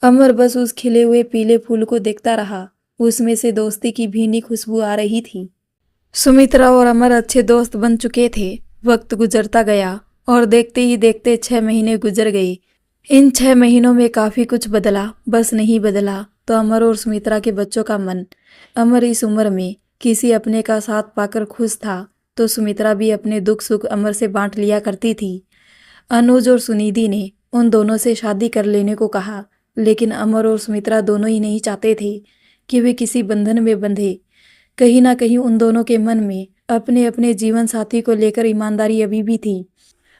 अमर बस उस खिले हुए पीले फूल को देखता रहा। उसमें से दोस्ती की भीनी खुशबू आ रही थी। सुमित्रा और अमर अच्छे दोस्त बन चुके थे। वक्त गुजरता गया और देखते ही देखते 6 महीने गुजर गए। इन 6 महीनों में काफी कुछ बदला। बस नहीं बदला तो अमर और सुमित्रा के बच्चों का मन। अमर इस उम्र में किसी अपने का साथ पाकर खुश था, तो सुमित्रा भी अपने दुख सुख अमर से बांट लिया करती थी। अनुज और सुनिधि ने उन दोनों से शादी कर लेने को कहा, लेकिन अमर और सुमित्रा दोनों ही नहीं चाहते थे कि वे किसी बंधन में बंधे। कहीं ना कहीं उन दोनों के मन में अपने अपने जीवन साथी को लेकर ईमानदारी अभी भी थी।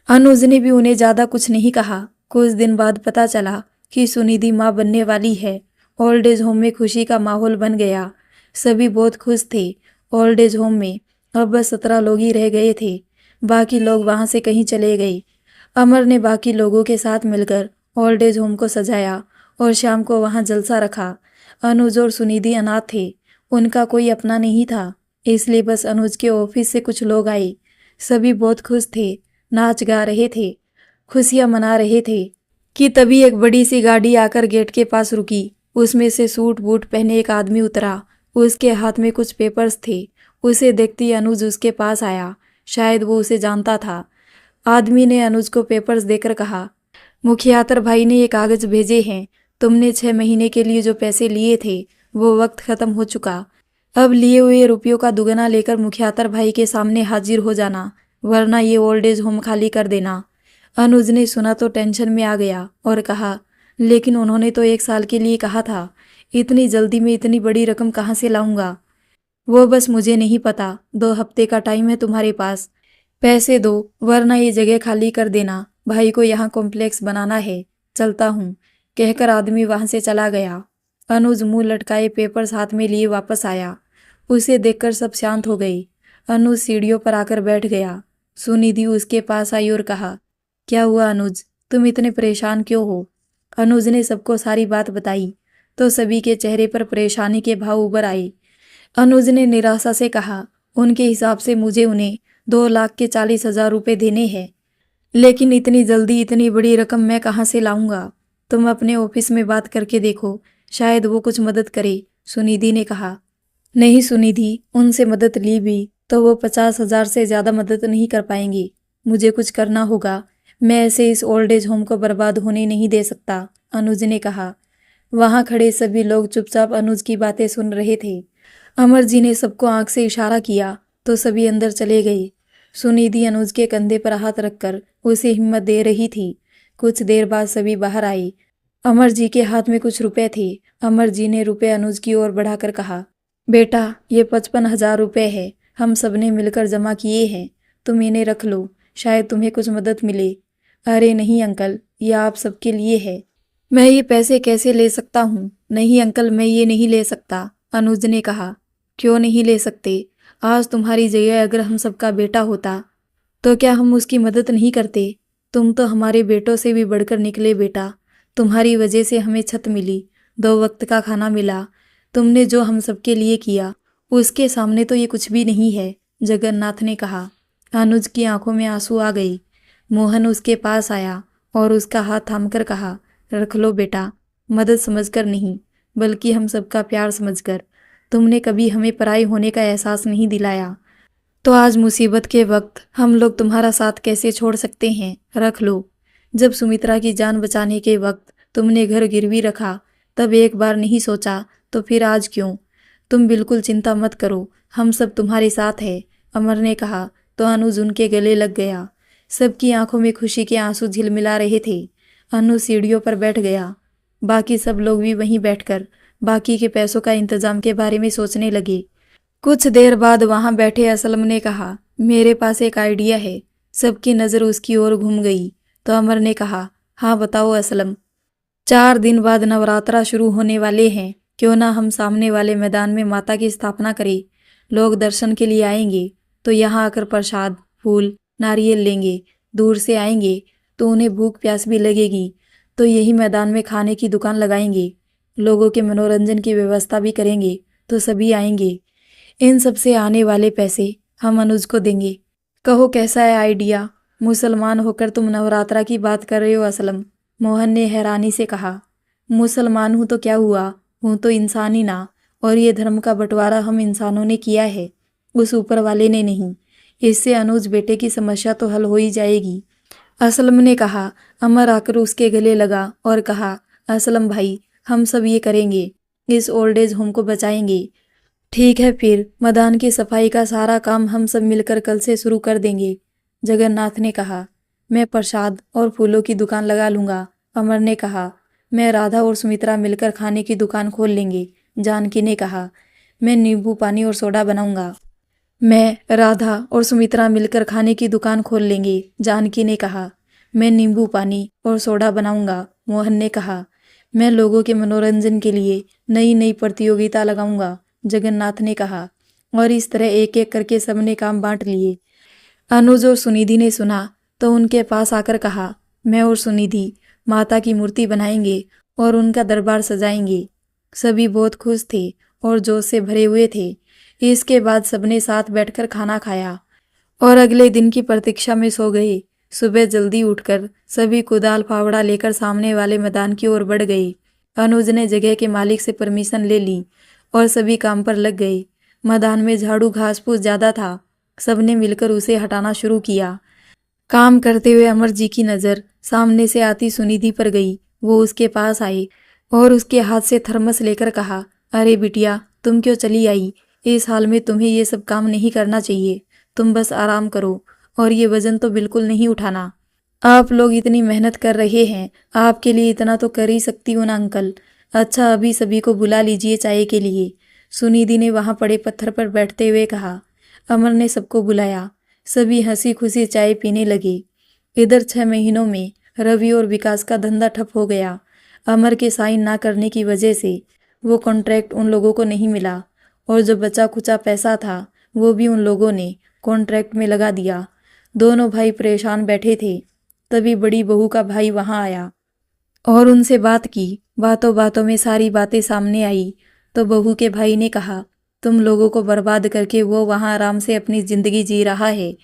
अनुज ने भी उन्हें ज्यादा कुछ नहीं कहा। कुछ दिन बाद पता चला कि सुनिधि माँ बनने वाली है। ओल्ड एज होम में खुशी का माहौल बन गया। सभी बहुत खुश थे। ओल्ड एज होम में अब बस 17 लोग ही रह गए थे। बाकी लोग वहां से कहीं चले गए। अमर ने बाकी लोगों के साथ मिलकर ओल्ड एज होम को सजाया और शाम को वहां जलसा रखा। अनुज और सुनिधि अनाथ थे। उनका कोई अपना नहीं था, इसलिए बस अनुज के ऑफिस से कुछ लोग आए। सभी बहुत खुश थे, नाच गा रहे थे, खुशियां मना रहे थे कि तभी एक बड़ी सी गाड़ी आकर गेट के पास रुकी। उसमें से सूट बूट पहने एक आदमी उतरा। उसके हाथ में कुछ पेपर्स थे। उसे देखते ही अनुज उसके पास आया। शायद वो उसे जानता था। आदमी ने अनुज को पेपर्स देकर कहा, मुखियातर भाई ने ये कागज भेजे हैं। तुमने 6 महीने के लिए जो पैसे लिए थे वो वक्त खत्म हो चुका। अब लिए हुए रुपयों का दुगना लेकर मुखियातर भाई के सामने हाजिर हो जाना, वरना ये ओल्ड एज होम खाली कर देना। अनुज ने सुना तो टेंशन में आ गया और कहा, लेकिन उन्होंने तो 1 साल के लिए कहा था। इतनी जल्दी में इतनी बड़ी रकम कहाँ से लाऊंगा? वो बस मुझे नहीं पता। 2 हफ्ते का टाइम है तुम्हारे पास। पैसे दो, वरना ये जगह खाली कर देना। भाई को यहाँ कॉम्प्लेक्स बनाना है। चलता हूँ, कहकर आदमी वहां से चला गया। अनुज मुंह लटकाए पेपर्स हाथ में लिए वापस आया। उसे देखकर सब शांत हो गए। अनुज सीढ़ियों पर आकर बैठ गया। सुनिधि उसके पास आई और कहा, क्या हुआ अनुज, तुम इतने परेशान क्यों हो? अनुज ने सबको सारी बात बताई तो सभी के चेहरे पर परेशानी के भाव उभर आए। अनुज ने निराशा से कहा, उनके हिसाब से मुझे उन्हें 2,40,000 रुपये देने हैं, लेकिन इतनी जल्दी इतनी बड़ी रकम मैं कहाँ से लाऊंगा? तुम अपने ऑफिस में बात करके देखो, शायद वो कुछ मदद करे, सुनिधि ने कहा। नहीं सुनिधि, उनसे मदद ली भी तो वो 50,000 से ज्यादा मदद नहीं कर पाएंगे। मुझे कुछ करना होगा। मैं ऐसे इस ओल्ड एज होम को बर्बाद होने नहीं दे सकता, अनुज ने कहा। वहां खड़े सभी लोग चुपचाप अनुज की बातें सुन रहे थे। अमर जी ने सबको आंख से इशारा किया तो सभी अंदर चले गए। सुनिधि अनुज के कंधे पर हाथ रखकर उसे हिम्मत दे रही थी। कुछ देर बाद सभी बाहर आए। अमर जी के हाथ में कुछ रुपए थे। अमर जी ने रुपए अनुज की ओर बढ़ाकर कहा, बेटा ये 55,000 रुपये है। हम सबने मिलकर जमा किए हैं। तुम इन्हें रख लो, शायद तुम्हें कुछ मदद मिले। अरे नहीं अंकल, यह आप सबके लिए है। मैं ये पैसे कैसे ले सकता हूँ? नहीं अंकल, मैं ये नहीं ले सकता, अनुज ने कहा। क्यों नहीं ले सकते? आज तुम्हारी जगह अगर हम सबका बेटा होता तो क्या हम उसकी मदद नहीं करते? तुम तो हमारे बेटों से भी बढ़कर निकले बेटा। तुम्हारी वजह से हमें छत मिली, 2 वक्त का खाना मिला। तुमने जो हम सबके लिए किया उसके सामने तो ये कुछ भी नहीं है, जगन्नाथ ने कहा। अनुज की आंखों में आंसू आ गई। मोहन उसके पास आया और उसका हाथ थामकर कहा, रख लो बेटा, मदद समझकर नहीं बल्कि हम सबका प्यार समझकर। तुमने कभी हमें पराई होने का एहसास नहीं दिलाया, तो आज मुसीबत के वक्त हम लोग तुम्हारा साथ कैसे छोड़ सकते हैं? रख लो। जब सुमित्रा की जान बचाने के वक्त तुमने घर गिरवी रखा तब एक बार नहीं सोचा, तो फिर आज क्यों? तुम बिल्कुल चिंता मत करो, हम सब तुम्हारे साथ है, अमर ने कहा तो अनुज उनके गले लग गया। सबकी आंखों में खुशी के आंसू झिलमिला रहे थे। अनु सीढ़ियों पर बैठ गया। बाकी सब लोग भी वहीं बैठकर बाकी के पैसों का इंतजाम के बारे में सोचने लगे। कुछ देर बाद वहां बैठे असलम ने कहा, मेरे पास एक आइडिया है। सबकी नज़र उसकी ओर घूम गई तो अमर ने कहा, हाँ बताओ असलम। 4 दिन बाद नवरात्रा शुरू होने वाले हैं। क्यों ना हम सामने वाले मैदान में माता की स्थापना करें। लोग दर्शन के लिए आएंगे तो यहाँ आकर प्रसाद, फूल, नारियल लेंगे। दूर से आएंगे तो उन्हें भूख प्यास भी लगेगी, तो यही मैदान में खाने की दुकान लगाएंगे। लोगों के मनोरंजन की व्यवस्था भी करेंगे तो सभी आएंगे। इन सब से आने वाले पैसे हम अनुज को देंगे। कहो कैसा है आइडिया? मुसलमान होकर तुम नवरात्रा की बात कर रहे हो असलम? मोहन ने हैरानी से कहा। मुसलमान हूँ तो क्या हुआ, हूँ तो इंसान ही ना। और ये धर्म का बंटवारा हम इंसानों ने किया है, उस ऊपर वाले ने नहीं। इससे अनुज बेटे की समस्या तो हल हो ही जाएगी। असलम ने कहा। अमर आकर उसके गले लगा और कहा, असलम भाई, हम सब ये करेंगे, इस ओल्ड एज होम को बचाएंगे। ठीक है, फिर मैदान की सफाई का सारा काम हम सब मिलकर कल से शुरू कर देंगे। जगन्नाथ ने कहा। मैं प्रसाद और फूलों की दुकान लगा लूंगा। अमर ने कहा। मैं राधा और सुमित्रा मिलकर खाने की दुकान खोल लेंगे। जानकी ने कहा। मैं नींबू पानी और सोडा बनाऊंगा। मैं राधा और सुमित्रा मिलकर खाने की दुकान खोल लेंगे। जानकी ने कहा। मैं नींबू पानी और सोडा बनाऊंगा। मोहन ने कहा। मैं लोगों के मनोरंजन के लिए नई नई प्रतियोगिता लगाऊंगा। जगन्नाथ ने कहा। और इस तरह एक एक करके सबने काम बांट लिए। अनुज और सुनिधि ने सुना तो उनके पास आकर कहा, मैं और सुनिधि माता की मूर्ति बनाएंगे और उनका दरबार सजाएंगे। सभी बहुत खुश थे और जोश से भरे हुए थे। इसके बाद सबने साथ बैठकर खाना खाया और अगले दिन की प्रतीक्षा में सो गए। सुबह जल्दी उठकर सभी कुदाल फावड़ा लेकर सामने वाले मैदान की ओर बढ़ गए। अनुज ने जगह के मालिक से परमिशन ले ली और सभी काम पर लग गए। मैदान में झाड़ू घास फूस ज्यादा था, सबने मिलकर उसे हटाना शुरू किया। काम करते हुए अमर जी की नज़र सामने से आती सुनिधि पर गई। वो उसके पास आई और उसके हाथ से थर्मस लेकर कहा, अरे बिटिया, तुम क्यों चली आई? इस हाल में तुम्हें ये सब काम नहीं करना चाहिए। तुम बस आराम करो और ये वजन तो बिल्कुल नहीं उठाना। आप लोग इतनी मेहनत कर रहे हैं, आपके लिए इतना तो कर ही सकती हूँ ना अंकल। अच्छा, अभी सभी को बुला लीजिए चाय के लिए। सुनिधि ने वहां पड़े पत्थर पर बैठते हुए कहा। अमर ने सबको बुलाया। सभी हंसी खुशी चाय पीने लगे। इधर 6 महीनों में रवि और विकास का धंधा ठप हो गया। अमर के साइन ना करने की वजह से वो कॉन्ट्रैक्ट उन लोगों को नहीं मिला और जो बचा खुचा पैसा था वो भी उन लोगों ने कॉन्ट्रैक्ट में लगा दिया। दोनों भाई परेशान बैठे थे। तभी बड़ी बहू का भाई वहां आया और उनसे बात की। बातों बातों में सारी बातें सामने आई तो बहू के भाई ने कहा, तुम लोगों को बर्बाद करके वो वहां आराम से अपनी जिंदगी जी रहा है,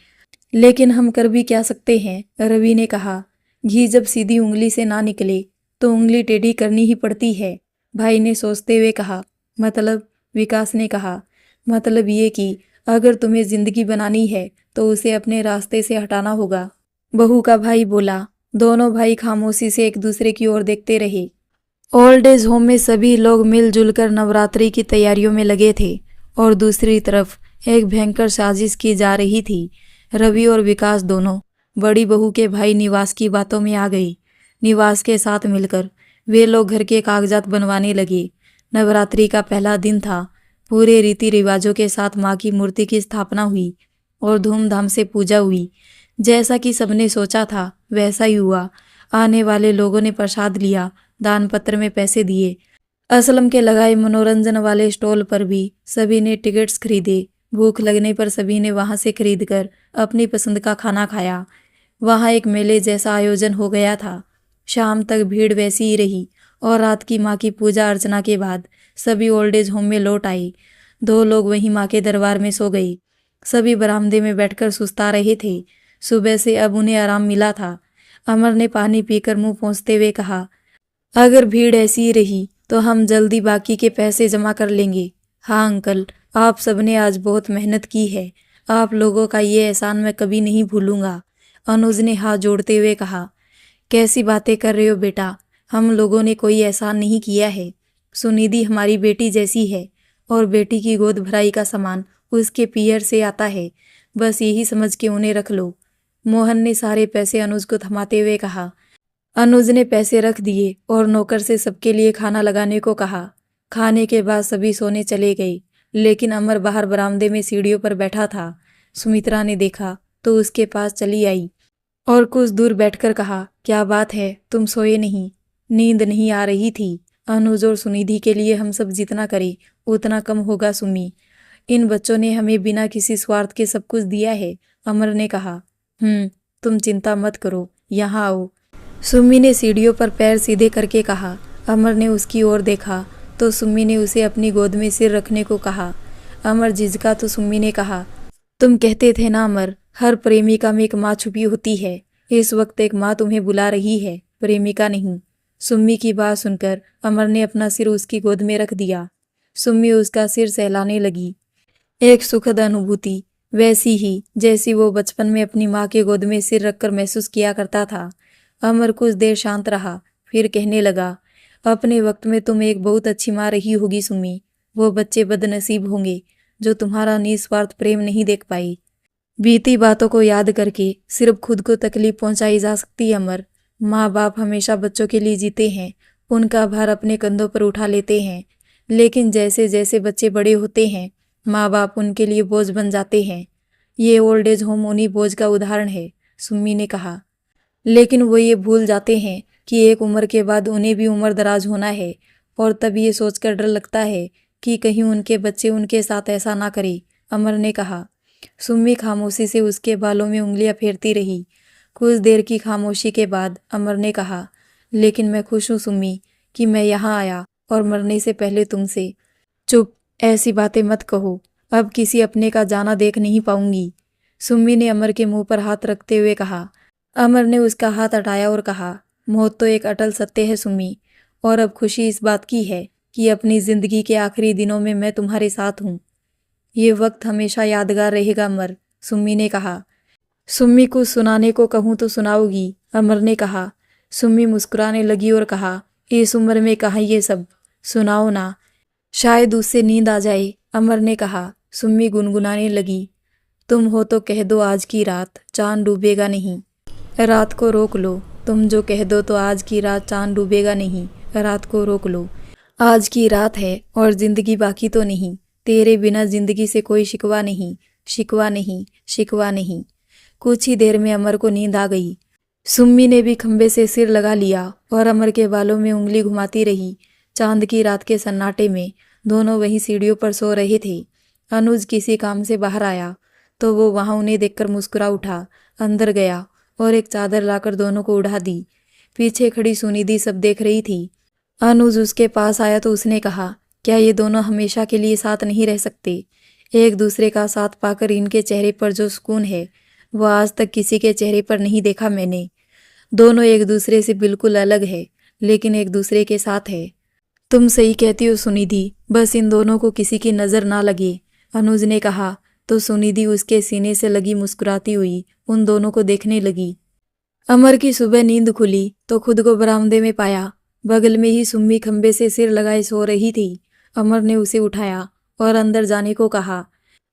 लेकिन हम कर भी क्या सकते हैं? रवि ने कहा। घी जब सीधी उंगली से ना निकले तो उंगली टेढ़ी करनी ही पड़ती है, भाई ने सोचते हुए कहा। मतलब? विकास ने कहा। मतलब ये कि अगर तुम्हें जिंदगी बनानी है तो उसे अपने रास्ते से हटाना होगा, बहू का भाई बोला। दोनों भाई खामोशी से एक दूसरे की ओर देखते रहे। ओल्ड एज होम में सभी लोग मिलजुल कर नवरात्रि की तैयारियों में लगे थे और दूसरी तरफ एक भयंकर साजिश की जा रही थी। रवि और विकास दोनों बड़ी बहू के भाई निवास की बातों में आ गई। निवास के साथ मिलकर वे लोग घर के कागजात बनवाने लगे। नवरात्रि का पहला दिन था। पूरे रीति रिवाजों के साथ माँ की मूर्ति की स्थापना हुई और धूमधाम से पूजा हुई। जैसा कि सबने सोचा था वैसा ही हुआ। आने वाले लोगों ने प्रसाद लिया, दान पत्र में पैसे दिए। असलम के लगाए मनोरंजन वाले स्टॉल पर भी सभी ने टिकट्स खरीदे। भूख लगने पर सभी ने वहां से खरीदकर अपनी पसंद का खाना खाया। वहां एक मेले जैसा आयोजन हो गया था। शाम तक भीड़ वैसी ही रही और रात की माँ की पूजा अर्चना के बाद सभी ओल्ड एज होम में लौट आए। 2 लोग वहीं माँ के दरबार में सो गए। सभी बरामदे में बैठकर सुस्ता रहे थे। सुबह से अब उन्हें आराम मिला था। अमर ने पानी पीकर मुंह पोंछते हुए कहा, अगर भीड़ ऐसी ही रही तो हम जल्दी बाकी के पैसे जमा कर लेंगे। हाँ अंकल, आप सबने आज बहुत मेहनत की है। आप लोगों का ये एहसान मैं कभी नहीं भूलूंगा। अनुज ने हाथ जोड़ते हुए कहा। कैसी बातें कर रहे हो बेटा, हम लोगों ने कोई एहसान नहीं किया है। सुनिधि हमारी बेटी जैसी है और बेटी की गोद भराई का सामान उसके पियर से आता है। बस यही समझ के उन्हें रख लो। मोहन ने सारे पैसे अनुज को थमाते हुए कहा। अनुज ने पैसे रख दिए और नौकर से सबके लिए खाना लगाने को कहा। खाने के बाद सभी सोने चले गए, लेकिन अमर बाहर बरामदे में सीढ़ियों पर बैठा था। सुमित्रा ने देखा तो उसके पास चली आई और कुछ दूर बैठकर कहा, क्या बात है, तुम सोए नहीं? नींद नहीं आ रही थी। अनुज और सुनिधि के लिए हम सब जितना करें उतना कम होगा सुमी। इन बच्चों ने हमें बिना किसी स्वार्थ के सब कुछ दिया है, अमर ने कहा। तुम चिंता मत करो, यहाँ आओ, सुम्मी ने सीढ़ियों पर पैर सीधे करके कहा। अमर ने उसकी ओर देखा तो सुम्मी ने उसे अपनी गोद में सिर रखने को कहा। अमर झिझका तो सुम्मी ने कहा, तुम कहते थे ना अमर, हर प्रेमिका में एक माँ छुपी होती है। इस वक्त एक माँ तुम्हें बुला रही है, प्रेमिका नहीं। सुम्मी की बात सुनकर अमर ने अपना सिर उसकी गोद में रख दिया। सुम्मी उसका सिर सहलाने लगी। एक सुखद अनुभूति, वैसी ही जैसी वो बचपन में अपनी माँ के गोद में सिर रखकर महसूस किया करता था। अमर कुछ देर शांत रहा, फिर कहने लगा, अपने वक्त में तुम एक बहुत अच्छी माँ रही होगी सुम्मी। वो बच्चे बदनसीब होंगे जो तुम्हारा निस्वार्थ प्रेम नहीं देख पाए। बीती बातों को याद करके सिर्फ खुद को तकलीफ पहुंचाई जा सकती है अमर। माँ बाप हमेशा बच्चों के लिए जीते हैं, उनका भार अपने कंधों पर उठा लेते हैं, लेकिन जैसे जैसे बच्चे बड़े होते हैं माँ बाप उनके लिए बोझ बन जाते हैं। ये ओल्ड एज होम उन्हीं बोझ का उदाहरण है, सुम्मी ने कहा। लेकिन वो ये भूल जाते हैं कि एक उम्र के बाद उन्हें भी उम्र दराज होना है, और तब ये सोचकर डर लगता है कि कहीं उनके बच्चे उनके साथ ऐसा ना करें, अमर ने कहा। सुम्मी खामोशी से उसके बालों में उंगलियां फेरती रही। कुछ देर की खामोशी के बाद अमर ने कहा, लेकिन मैं खुश हूँ सुम्मी कि मैं यहाँ आया और मरने से पहले तुमसे। चुप, ऐसी बातें मत कहो, अब किसी अपने का जाना देख नहीं पाऊंगी, सुम्मी ने अमर के मुंह पर हाथ रखते हुए कहा। अमर ने उसका हाथ हटाया और कहा, मौत तो एक अटल सत्य है सुम्मी, और अब खुशी इस बात की है कि अपनी जिंदगी के आखिरी दिनों में मैं तुम्हारे साथ हूँ। ये वक्त हमेशा यादगार रहेगा अमर, सुम्मी ने कहा। सुम्मी को सुनाने को कहूँ तो सुनाओगी, अमर ने कहा। सुम्मी मुस्कुराने लगी और कहा, इस उम्र में कहाँ ये सब, सुनाओ ना, शायद उससे नींद आ जाए, अमर ने कहा। सुम्मी गुनगुनाने लगी, तुम हो तो कह दो आज की रात चांद डूबेगा नहीं, रात को रोक लो, तुम जो कह दो तो आज की रात चांद डूबेगा नहीं, रात को रोक लो। आज की रात है और जिंदगी बाकी तो नहीं, तेरे बिना जिंदगी से कोई शिकवा नहीं, शिकवा नहीं, शिकवा नहीं। कुछ ही देर में अमर को नींद आ गई। सुम्मी ने भी खंबे से सिर लगा लिया और अमर के बालों में उंगली घुमाती रही। चांद की रात के सन्नाटे में दोनों वहीं सीढ़ियों पर सो रहे थे। अनुज किसी काम से बाहर आया तो वो वहां उन्हें देखकर मुस्कुरा उठा, अंदर गया और एक चादर लाकर दोनों को उड़ा दी। पीछे खड़ी सुनिधि सब देख रही थी। अनुज उसके पास आया तो उसने कहा, क्या ये दोनों हमेशा के लिए साथ नहीं रह सकते? एक दूसरे का साथ पाकर इनके चेहरे पर जो सुकून है वो आज तक किसी के चेहरे पर नहीं देखा मैंने। दोनों एक दूसरे से बिल्कुल अलग है लेकिन एक दूसरे के साथ है। तुम सही कहती हो सुनिधि, बस इन दोनों को किसी की नजर ना लगे, अनुज ने कहा तो सुनिधि उसके सीने से लगी मुस्कुराती हुई उन दोनों को देखने लगी। अमर की सुबह नींद खुली तो खुद को बरामदे में पाया। बगल में ही सुम्मी खंबे से सिर लगाए सो रही थी। अमर ने उसे उठाया और अंदर जाने को कहा।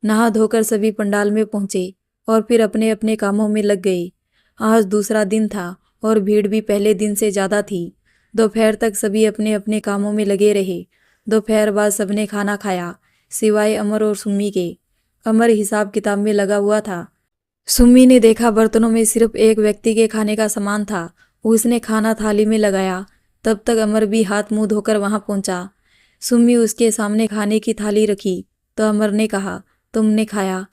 नहा धोकर सभी पंडाल में पहुंचे और फिर अपने अपने कामों में लग गए। आज दूसरा दिन था और भीड़ भी पहले दिन से ज्यादा थी। दोपहर तक सभी अपने अपने कामों में लगे रहे। दोपहर बाद सबने खाना खाया सिवाय अमर और सुम्मी के। अमर हिसाब किताब में लगा हुआ था। सुम्मी ने देखा बर्तनों में सिर्फ एक व्यक्ति के खाने का सामान था। उसने खाना थाली में लगाया। तब तक अमर भी हाथ मुंह धोकर वहां पहुंचा। सुम्मी उसके सामने खाने की थाली रखी तो अमर ने कहा, तुमने खाया?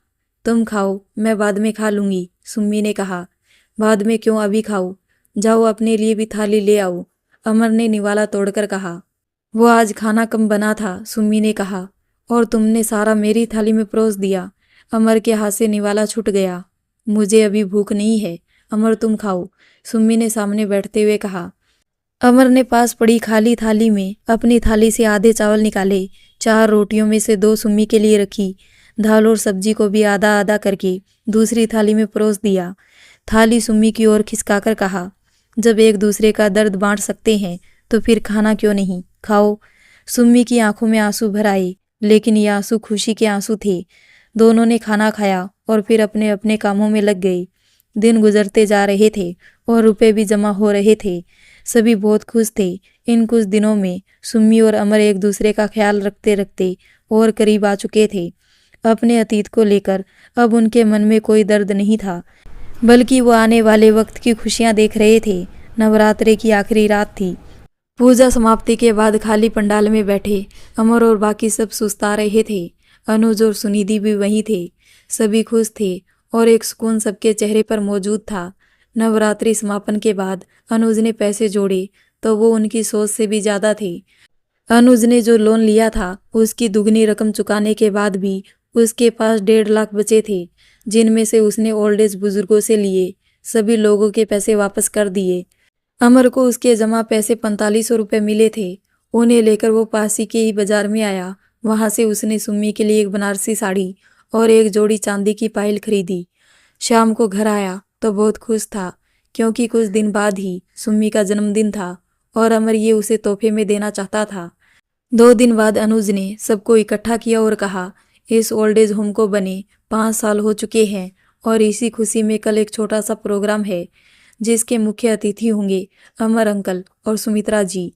तुम खाओ, मैं बाद में खा लूंगी, सुम्मी ने कहा। बाद में क्यों, अभी खाओ। जाओ अपने लिए भी थाली ले आओ, अमर ने निवाला तोड़कर कहा। वो आज खाना कम बना था, सुम्मी ने कहा, और तुमने सारा मेरी थाली में परोस दिया। अमर के हाथ से निवाला छूट गया। मुझे अभी भूख नहीं है, अमर तुम खाओ, सुम्मी ने सामने बैठते हुए कहा। अमर ने पास पड़ी खाली थाली में अपनी थाली से आधे चावल निकाले। 4 रोटियों में से 2 सुम्मी के लिए रखी। दाल और सब्जी को भी आधा आधा करके दूसरी थाली में परोस दिया। थाली सुम्मी की ओर खिसकाकर कहा, जब एक दूसरे का दर्द बांट सकते हैं तो फिर खाना क्यों नहीं, खाओ। सुम्मी की आंखों में आंसू भर आए, लेकिन ये आंसू खुशी के आंसू थे। दोनों ने खाना खाया और फिर अपने अपने कामों में लग गए। दिन गुजरते जा रहे थे और रुपए भी जमा हो रहे थे। सभी बहुत खुश थे। इन कुछ दिनों में सुम्मी और अमर एक दूसरे का ख्याल रखते रखते और करीब आ चुके थे। अपने अतीत को लेकर अब उनके मन में कोई दर्द नहीं था, बल्कि वो आने वाले वक्त की खुशियां देख रहे थे। नवरात्रे की आखिरी रात थी। पूजा समाप्ति के बाद खाली पंडाल में बैठे अमर और बाकी सब सुस्ता रहे थे। अनुज और सुनिधि भी वहीं थे। सभी खुश थे और एक सुकून सबके चेहरे पर मौजूद था। नवरात्रि समापन के बाद अनुज ने पैसे जोड़े तो वो उनकी सोच से भी ज्यादा थे। अनुज ने जो लोन लिया था उसकी दुगनी रकम चुकाने के बाद भी उसके पास 1.5 लाख बचे थे, जिनमें से उसने ओल्ड एज बुजुर्गों से लिए। सभी लोगों के पैसे वापस कर दिए। अमर को उसके जमा पैसे 4500 रुपये मिले थे। उन्हें लेकर वो पास ही के ही बाजार में आया। वहां से उसने सुम्मी के लिए एक बनारसी साड़ी और एक जोड़ी चांदी की पायल खरीदी। शाम को घर आया तो बहुत खुश था, क्योंकि कुछ दिन बाद ही सुम्मी का जन्मदिन था और अमर ये उसे तोहफे में देना चाहता था। 2 दिन बाद अनुज ने सबको इकट्ठा किया और कहा, इस ओल्ड एज होम को बने 5 साल हो चुके हैं और इसी खुशी में कल एक छोटा सा प्रोग्राम है, जिसके मुख्य अतिथि होंगे अमर अंकल और सुमित्रा जी।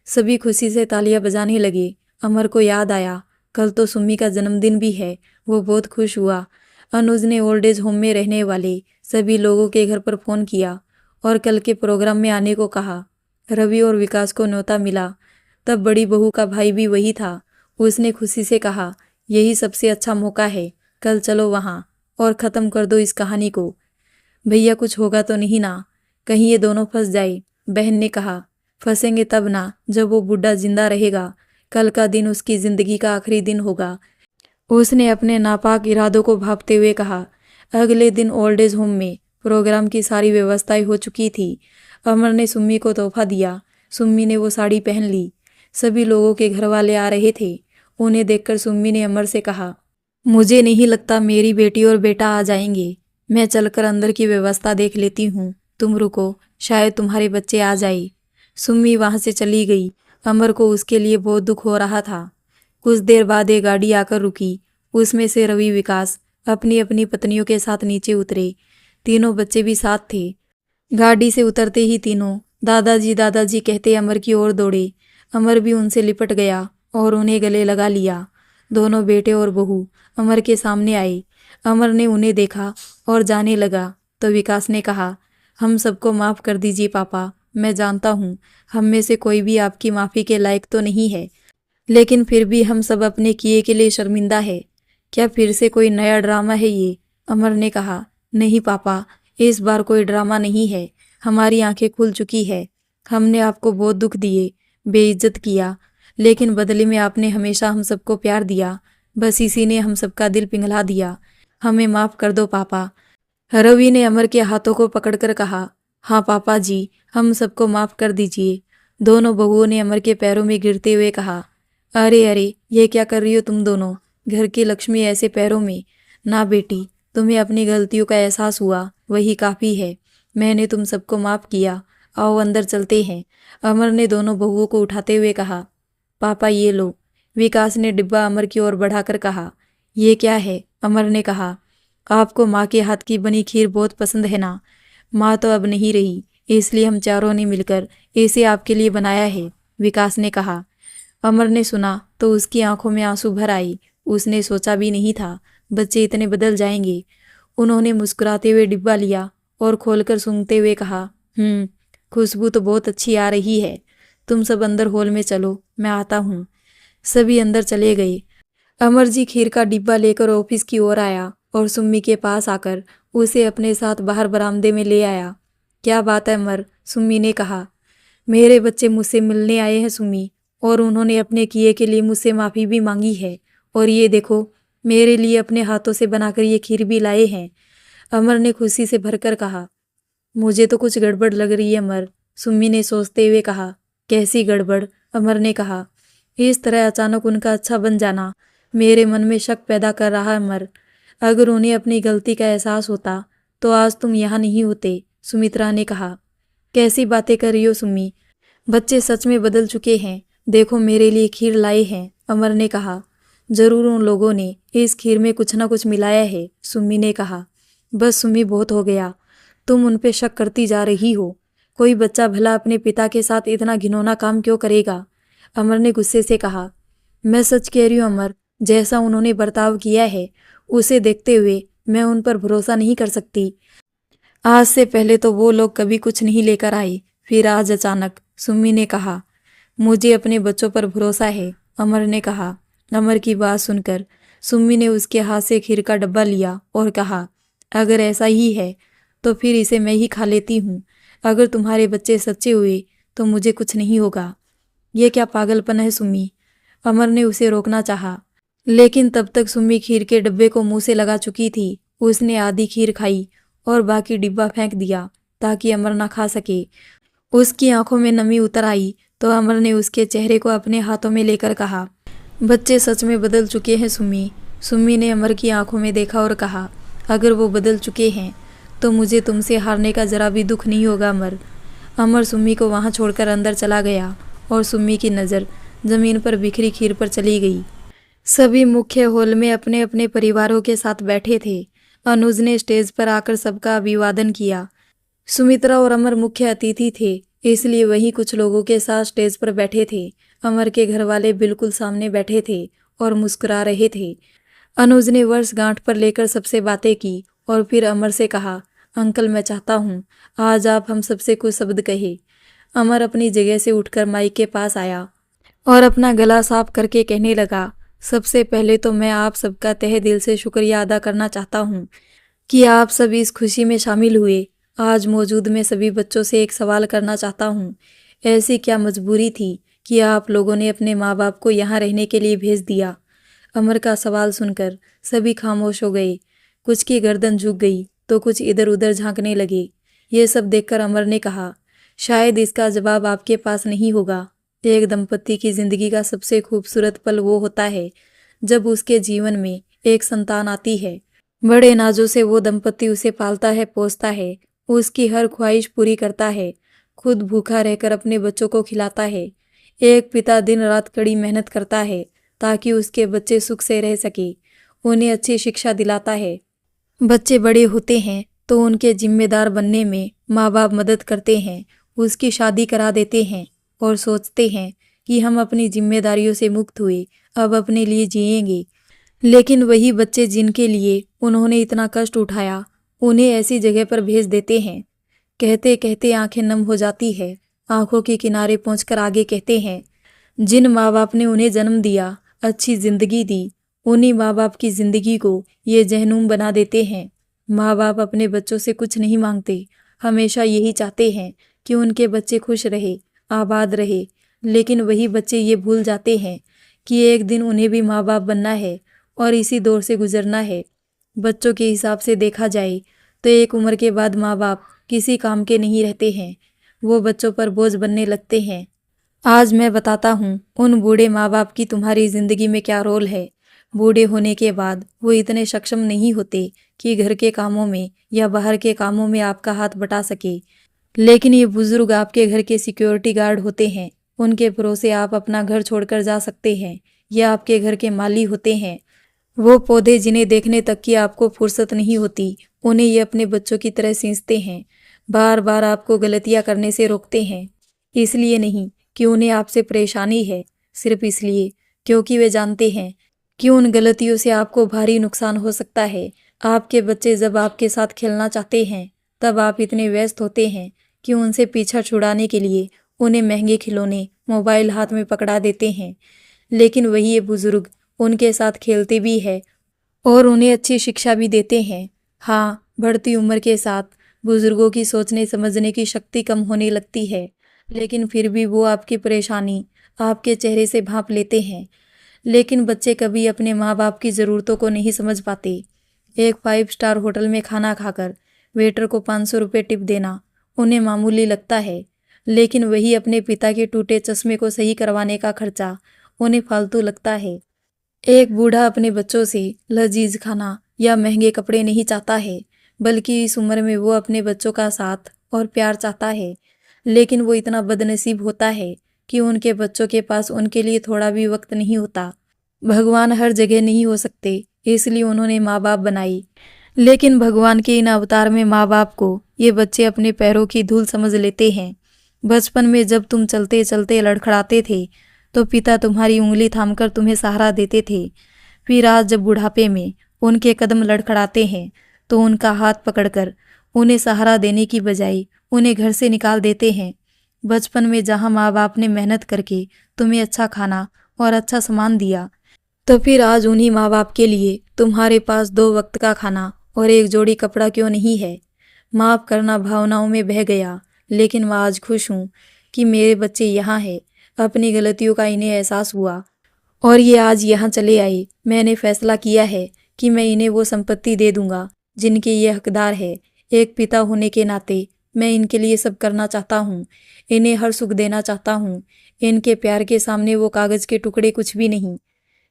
सभी खुशी से तालियां बजाने लगे। अमर को याद आया, कल तो सुम्मी का जन्मदिन भी है। वो बहुत खुश हुआ। अनुज ने ओल्ड एज होम में रहने वाले सभी लोगों के घर पर फोन किया और कल के प्रोग्राम में आने को कहा। रवि और विकास को न्योता मिला। तब बड़ी बहू का भाई भी वही था। उसने खुशी से कहा, यही सबसे अच्छा मौका है, कल चलो वहाँ और ख़त्म कर दो इस कहानी को। भैया कुछ होगा तो नहीं ना, कहीं ये दोनों फंस जाए। बहन ने कहा, फंसेंगे तब ना जब वो बुढ़ा जिंदा रहेगा। कल का दिन उसकी जिंदगी का आखिरी दिन होगा। उसने अपने नापाक इरादों को भांपते हुए कहा। अगले दिन ओल्ड एज होम में प्रोग्राम की सारी व्यवस्थाएं हो चुकी थी। अमर ने सुम्मी को तोहफा दिया। सुम्मी ने वो साड़ी पहन ली। सभी लोगों के घर वाले आ रहे थे। उन्हें देखकर सुम्मी ने अमर से कहा, मुझे नहीं लगता मेरी बेटी और बेटा आ जाएंगे। मैं चलकर अंदर की व्यवस्था देख लेती हूँ, तुम रुको, शायद तुम्हारे बच्चे आ जाए। सुम्मी वहां से चली गई। अमर को उसके लिए बहुत दुख हो रहा था। कुछ देर बाद एक गाड़ी आकर रुकी। उसमें से रवि विकास अपनी अपनी पत्नियों के साथ नीचे उतरे। तीनों बच्चे भी साथ थे। गाड़ी से उतरते ही तीनों दादाजी कहते अमर की ओर दौड़े। अमर भी उनसे लिपट गया और उन्हें गले लगा लिया। दोनों बेटे और बहू अमर के सामने आए। अमर ने उन्हें देखा और जाने लगा तो विकास ने कहा, हम सबको माफ़ कर दीजिए पापा। मैं जानता हूँ हम में से कोई भी आपकी माफ़ी के लायक तो नहीं है, लेकिन फिर भी हम सब अपने किए के लिए शर्मिंदा है। क्या फिर से कोई नया ड्रामा है ये? अमर ने कहा, नहीं पापा, इस बार कोई ड्रामा नहीं है। हमारी आंखें खुल चुकी है। हमने आपको बहुत दुख दिए, बेइज्जत किया, लेकिन बदले में आपने हमेशा हम सबको प्यार दिया। बस इसी ने हम सबका दिल पिघला दिया। हमें माफ़ कर दो पापा। रवि ने अमर के हाथों को पकड़कर कहा, हाँ पापा जी, हम सबको माफ़ कर दीजिए। दोनों बहुओं ने अमर के पैरों में गिरते हुए कहा, अरे अरे, ये क्या कर रही हो तुम दोनों? घर की लक्ष्मी ऐसे पैरों में? ना बेटी, तुम्हें अपनी गलतियों का एहसास हुआ, वही काफ़ी है। मैंने तुम सबको माफ़ किया। आओ अंदर चलते हैं। अमर ने दोनों बहुओं को उठाते हुए कहा, पापा ये लो। विकास ने डिब्बा अमर की ओर बढ़ाकर कहा, ये क्या है? अमर ने कहा, आपको माँ के हाथ की बनी खीर बहुत पसंद है ना? माँ तो अब नहीं रही, इसलिए हम चारों ने मिलकर इसे आपके लिए बनाया है, विकास ने कहा। अमर ने सुना तो उसकी आंखों में आंसू भर आई। उसने सोचा भी नहीं था बच्चे इतने बदल जाएंगे। उन्होंने मुस्कुराते हुए डिब्बा लिया और खोलकर सूंघते हुए कहा, खुशबू तो बहुत अच्छी आ रही है। तुम सब अंदर हॉल में चलो, मैं आता हूँ। सभी अंदर चले गए। अमर जी खीर का डिब्बा लेकर ऑफिस की ओर आया और सुम्मी के पास आकर उसे अपने साथ बाहर बरामदे में ले आया। क्या बात है अमर? सुम्मी ने कहा। मेरे बच्चे मुझसे मिलने आए हैं सुम्मी, और उन्होंने अपने किए के लिए मुझसे माफ़ी भी मांगी है। और ये देखो, मेरे लिए अपने हाथों से बनाकर ये खीर भी लाए हैं। अमर ने खुशी से भरकर कहा। मुझे तो कुछ गड़बड़ लग रही है अमर, सुम्मी ने सोचते हुए कहा। कैसी गड़बड़? अमर ने कहा। इस तरह अचानक उनका अच्छा बन जाना मेरे मन में शक पैदा कर रहा है अमर। अगर उन्हें अपनी गलती का एहसास होता तो आज तुम यहाँ नहीं होते, सुमित्रा ने कहा। कैसी बातें कर रही हो सुम्मी? बच्चे सच में बदल चुके हैं। देखो मेरे लिए खीर लाए हैं, अमर ने कहा। जरूर उन लोगों ने इस खीर में कुछ ना कुछ मिलाया है, सुम्मी ने कहा। बस सुम्मी, बहुत हो गया। तुम उन पे शक करती जा रही हो। कोई बच्चा भला अपने पिता के साथ इतना घिनौना काम क्यों करेगा? अमर ने गुस्से से कहा। मैं सच कह रही हूँ अमर, जैसा उन्होंने बर्ताव किया है उसे देखते हुए मैं उन पर भरोसा नहीं कर सकती। आज से पहले तो वो लोग कभी कुछ नहीं लेकर आए, फिर आज अचानक, सुम्मी ने कहा। मुझे अपने बच्चों पर भरोसा है, अमर ने कहा। अमर की बात सुनकर सुम्मी ने उसके हाथ से खीर का डब्बा लिया और कहा, अगर ऐसा ही है तो फिर इसे मैं ही खा लेती हूँ। अगर तुम्हारे बच्चे सच्चे हुए तो मुझे कुछ नहीं होगा। ये क्या पागलपन है सुम्मी? अमर ने उसे रोकना चाहा, लेकिन तब तक सुम्मी खीर के डब्बे को मुंह से लगा चुकी थी। उसने आधी खीर खाई और बाकी डिब्बा फेंक दिया ताकि अमर ना खा सके। उसकी आंखों में नमी उतर आई तो अमर ने उसके चेहरे को अपने हाथों में लेकर कहा, बच्चे सच में बदल चुके हैं सुमी। सुमी ने अमर की आंखों में देखा और कहा, अगर वो बदल चुके हैं तो मुझे तुमसे हारने का जरा भी दुख नहीं होगा अमर। अमर सुमी को वहां छोड़कर अंदर चला गया और सुमी की नज़र जमीन पर बिखरी खीर पर चली गई। सभी मुख्य हॉल में अपने अपने परिवारों के साथ बैठे थे। अनुज ने स्टेज पर आकर सबका अभिवादन किया। सुमित्रा और अमर मुख्य अतिथि थे, इसलिए वही कुछ लोगों के साथ स्टेज पर बैठे थे। अमर के घर वाले बिल्कुल सामने बैठे थे और मुस्कुरा रहे थे। अनुज ने वर्षगांठ पर लेकर सबसे बातें की और फिर अमर से कहा, अंकल मैं चाहता हूँ आज आप हम सबसे कुछ शब्द कहे। अमर अपनी जगह से उठकर माइक के पास आया और अपना गला साफ करके कहने लगा, सबसे पहले तो मैं आप सबका तहे दिल से शुक्रिया अदा करना चाहता हूँ कि आप सब इस खुशी में शामिल हुए। आज मौजूद मैं सभी बच्चों से एक सवाल करना चाहता हूँ, ऐसी क्या मजबूरी थी कि आप लोगों ने अपने माँ बाप को यहाँ रहने के लिए भेज दिया। अमर का सवाल सुनकर सभी खामोश हो गए। कुछ की गर्दन झुक गई तो कुछ इधर उधर झांकने लगे। ये सब देखकर अमर ने कहा, शायद इसका जवाब आपके पास नहीं होगा। एक दंपति की जिंदगी का सबसे खूबसूरत पल वो होता है जब उसके जीवन में एक संतान आती है। बड़े नाजों से वो दंपति उसे पालता है, पोसता है, उसकी हर ख्वाहिश पूरी करता है, खुद भूखा रहकर अपने बच्चों को खिलाता है। एक पिता दिन रात कड़ी मेहनत करता है ताकि उसके बच्चे सुख से रह सके, उन्हें अच्छी शिक्षा दिलाता है। बच्चे बड़े होते हैं तो उनके जिम्मेदार बनने में माँ बाप मदद करते हैं, उसकी शादी करा देते हैं और सोचते हैं कि हम अपनी जिम्मेदारियों से मुक्त हुए, अब अपने लिए जिएंगे। लेकिन वही बच्चे जिनके लिए उन्होंने इतना कष्ट उठाया, उन्हें ऐसी जगह पर भेज देते हैं। कहते कहते आंखें नम हो जाती है। आंखों के किनारे पहुंचकर आगे कहते हैं, जिन माँ बाप ने उन्हें जन्म दिया, अच्छी जिंदगी दी, उन्हीं माँ बाप की जिंदगी को ये जहन्नुम बना देते हैं। माँ बाप अपने बच्चों से कुछ नहीं मांगते, हमेशा यही चाहते हैं कि उनके बच्चे खुश रहे, आबाद रहे। लेकिन वही बच्चे ये भूल जाते हैं कि एक दिन उन्हें भी माँ बाप बनना है और इसी दौर से गुजरना है। बच्चों के हिसाब से देखा जाए तो एक उम्र के बाद माँ बाप किसी काम के नहीं रहते हैं, वो बच्चों पर बोझ बनने लगते हैं। आज मैं बताता हूँ उन बूढ़े माँ बाप की तुम्हारी जिंदगी में क्या रोल है। बूढ़े होने के बाद वो इतने सक्षम नहीं होते कि घर के कामों में या बाहर के कामों में आपका हाथ बटा सके, लेकिन ये बुजुर्ग आपके घर के सिक्योरिटी गार्ड होते हैं। उनके भरोसे आप अपना घर छोड़कर जा सकते हैं। ये आपके घर के माली होते हैं। वो पौधे जिन्हें देखने तक की आपको फुर्सत नहीं होती, उन्हें ये अपने बच्चों की तरह सींचते हैं। बार बार आपको गलतियां करने से रोकते हैं, इसलिए नहीं कि उन्हें आपसे परेशानी है, सिर्फ इसलिए क्योंकि वे जानते हैं कि उन गलतियों से आपको भारी नुकसान हो सकता है। आपके बच्चे जब आपके साथ खेलना चाहते हैं तब आप इतने व्यस्त होते हैं कि उनसे पीछा छुड़ाने के लिए उन्हें महंगे खिलौने, मोबाइल हाथ में पकड़ा देते हैं। लेकिन वही ये बुजुर्ग उनके साथ खेलते भी है और उन्हें अच्छी शिक्षा भी देते हैं। हाँ, बढ़ती उम्र के साथ बुजुर्गों की सोचने समझने की शक्ति कम होने लगती है, लेकिन फिर भी वो आपकी परेशानी आपके चेहरे से भांप लेते हैं। लेकिन बच्चे कभी अपने माँ बाप की ज़रूरतों को नहीं समझ पाते। एक 5 स्टार होटल में खाना खाकर वेटर को 500 रुपये टिप देना उन्हें मामूली लगता है, लेकिन वही अपने पिता के टूटे चश्मे को सही करवाने का खर्चा उन्हें फालतू लगता है। एक बूढ़ा अपने बच्चों से लजीज खाना या महंगे कपड़े नहीं चाहता है, बल्कि इस उम्र में वो अपने बच्चों का साथ और प्यार चाहता है। लेकिन वो इतना बदनसीब होता है कि उनके बच्चों के पास उनके लिए थोड़ा भी वक्त नहीं होता। भगवान हर जगह नहीं हो सकते, इसलिए उन्होंने माँ बाप बनाई। लेकिन भगवान के इन अवतार में माँ बाप को ये बच्चे अपने पैरों की धूल समझ लेते हैं। बचपन में जब तुम चलते चलते लड़खड़ाते थे तो पिता तुम्हारी उंगली थामकर तुम्हें सहारा देते थे। फिर आज जब बुढ़ापे में उनके कदम लड़खड़ाते हैं तो उनका हाथ पकड़कर उन्हें सहारा देने की बजाय उन्हें घर से निकाल देते हैं। बचपन में जहाँ माँ बाप ने मेहनत करके तुम्हें अच्छा खाना और अच्छा सामान दिया, तो फिर आज उन्हीं माँ बाप के लिए तुम्हारे पास 2 वक्त का खाना और एक जोड़ी कपड़ा क्यों नहीं है। माफ़ करना भावनाओं में बह गया, लेकिन मैं आज खुश हूँ कि मेरे बच्चे यहाँ हैं। अपनी गलतियों का इन्हें एहसास हुआ और ये आज यहाँ चले आए। मैंने फैसला किया है कि मैं इन्हें वो संपत्ति दे दूंगा जिनके ये हकदार है। एक पिता होने के नाते मैं इनके लिए सब करना चाहता हूँ, इन्हें हर सुख देना चाहता हूँ। इनके प्यार के सामने वो कागज के टुकड़े कुछ भी नहीं।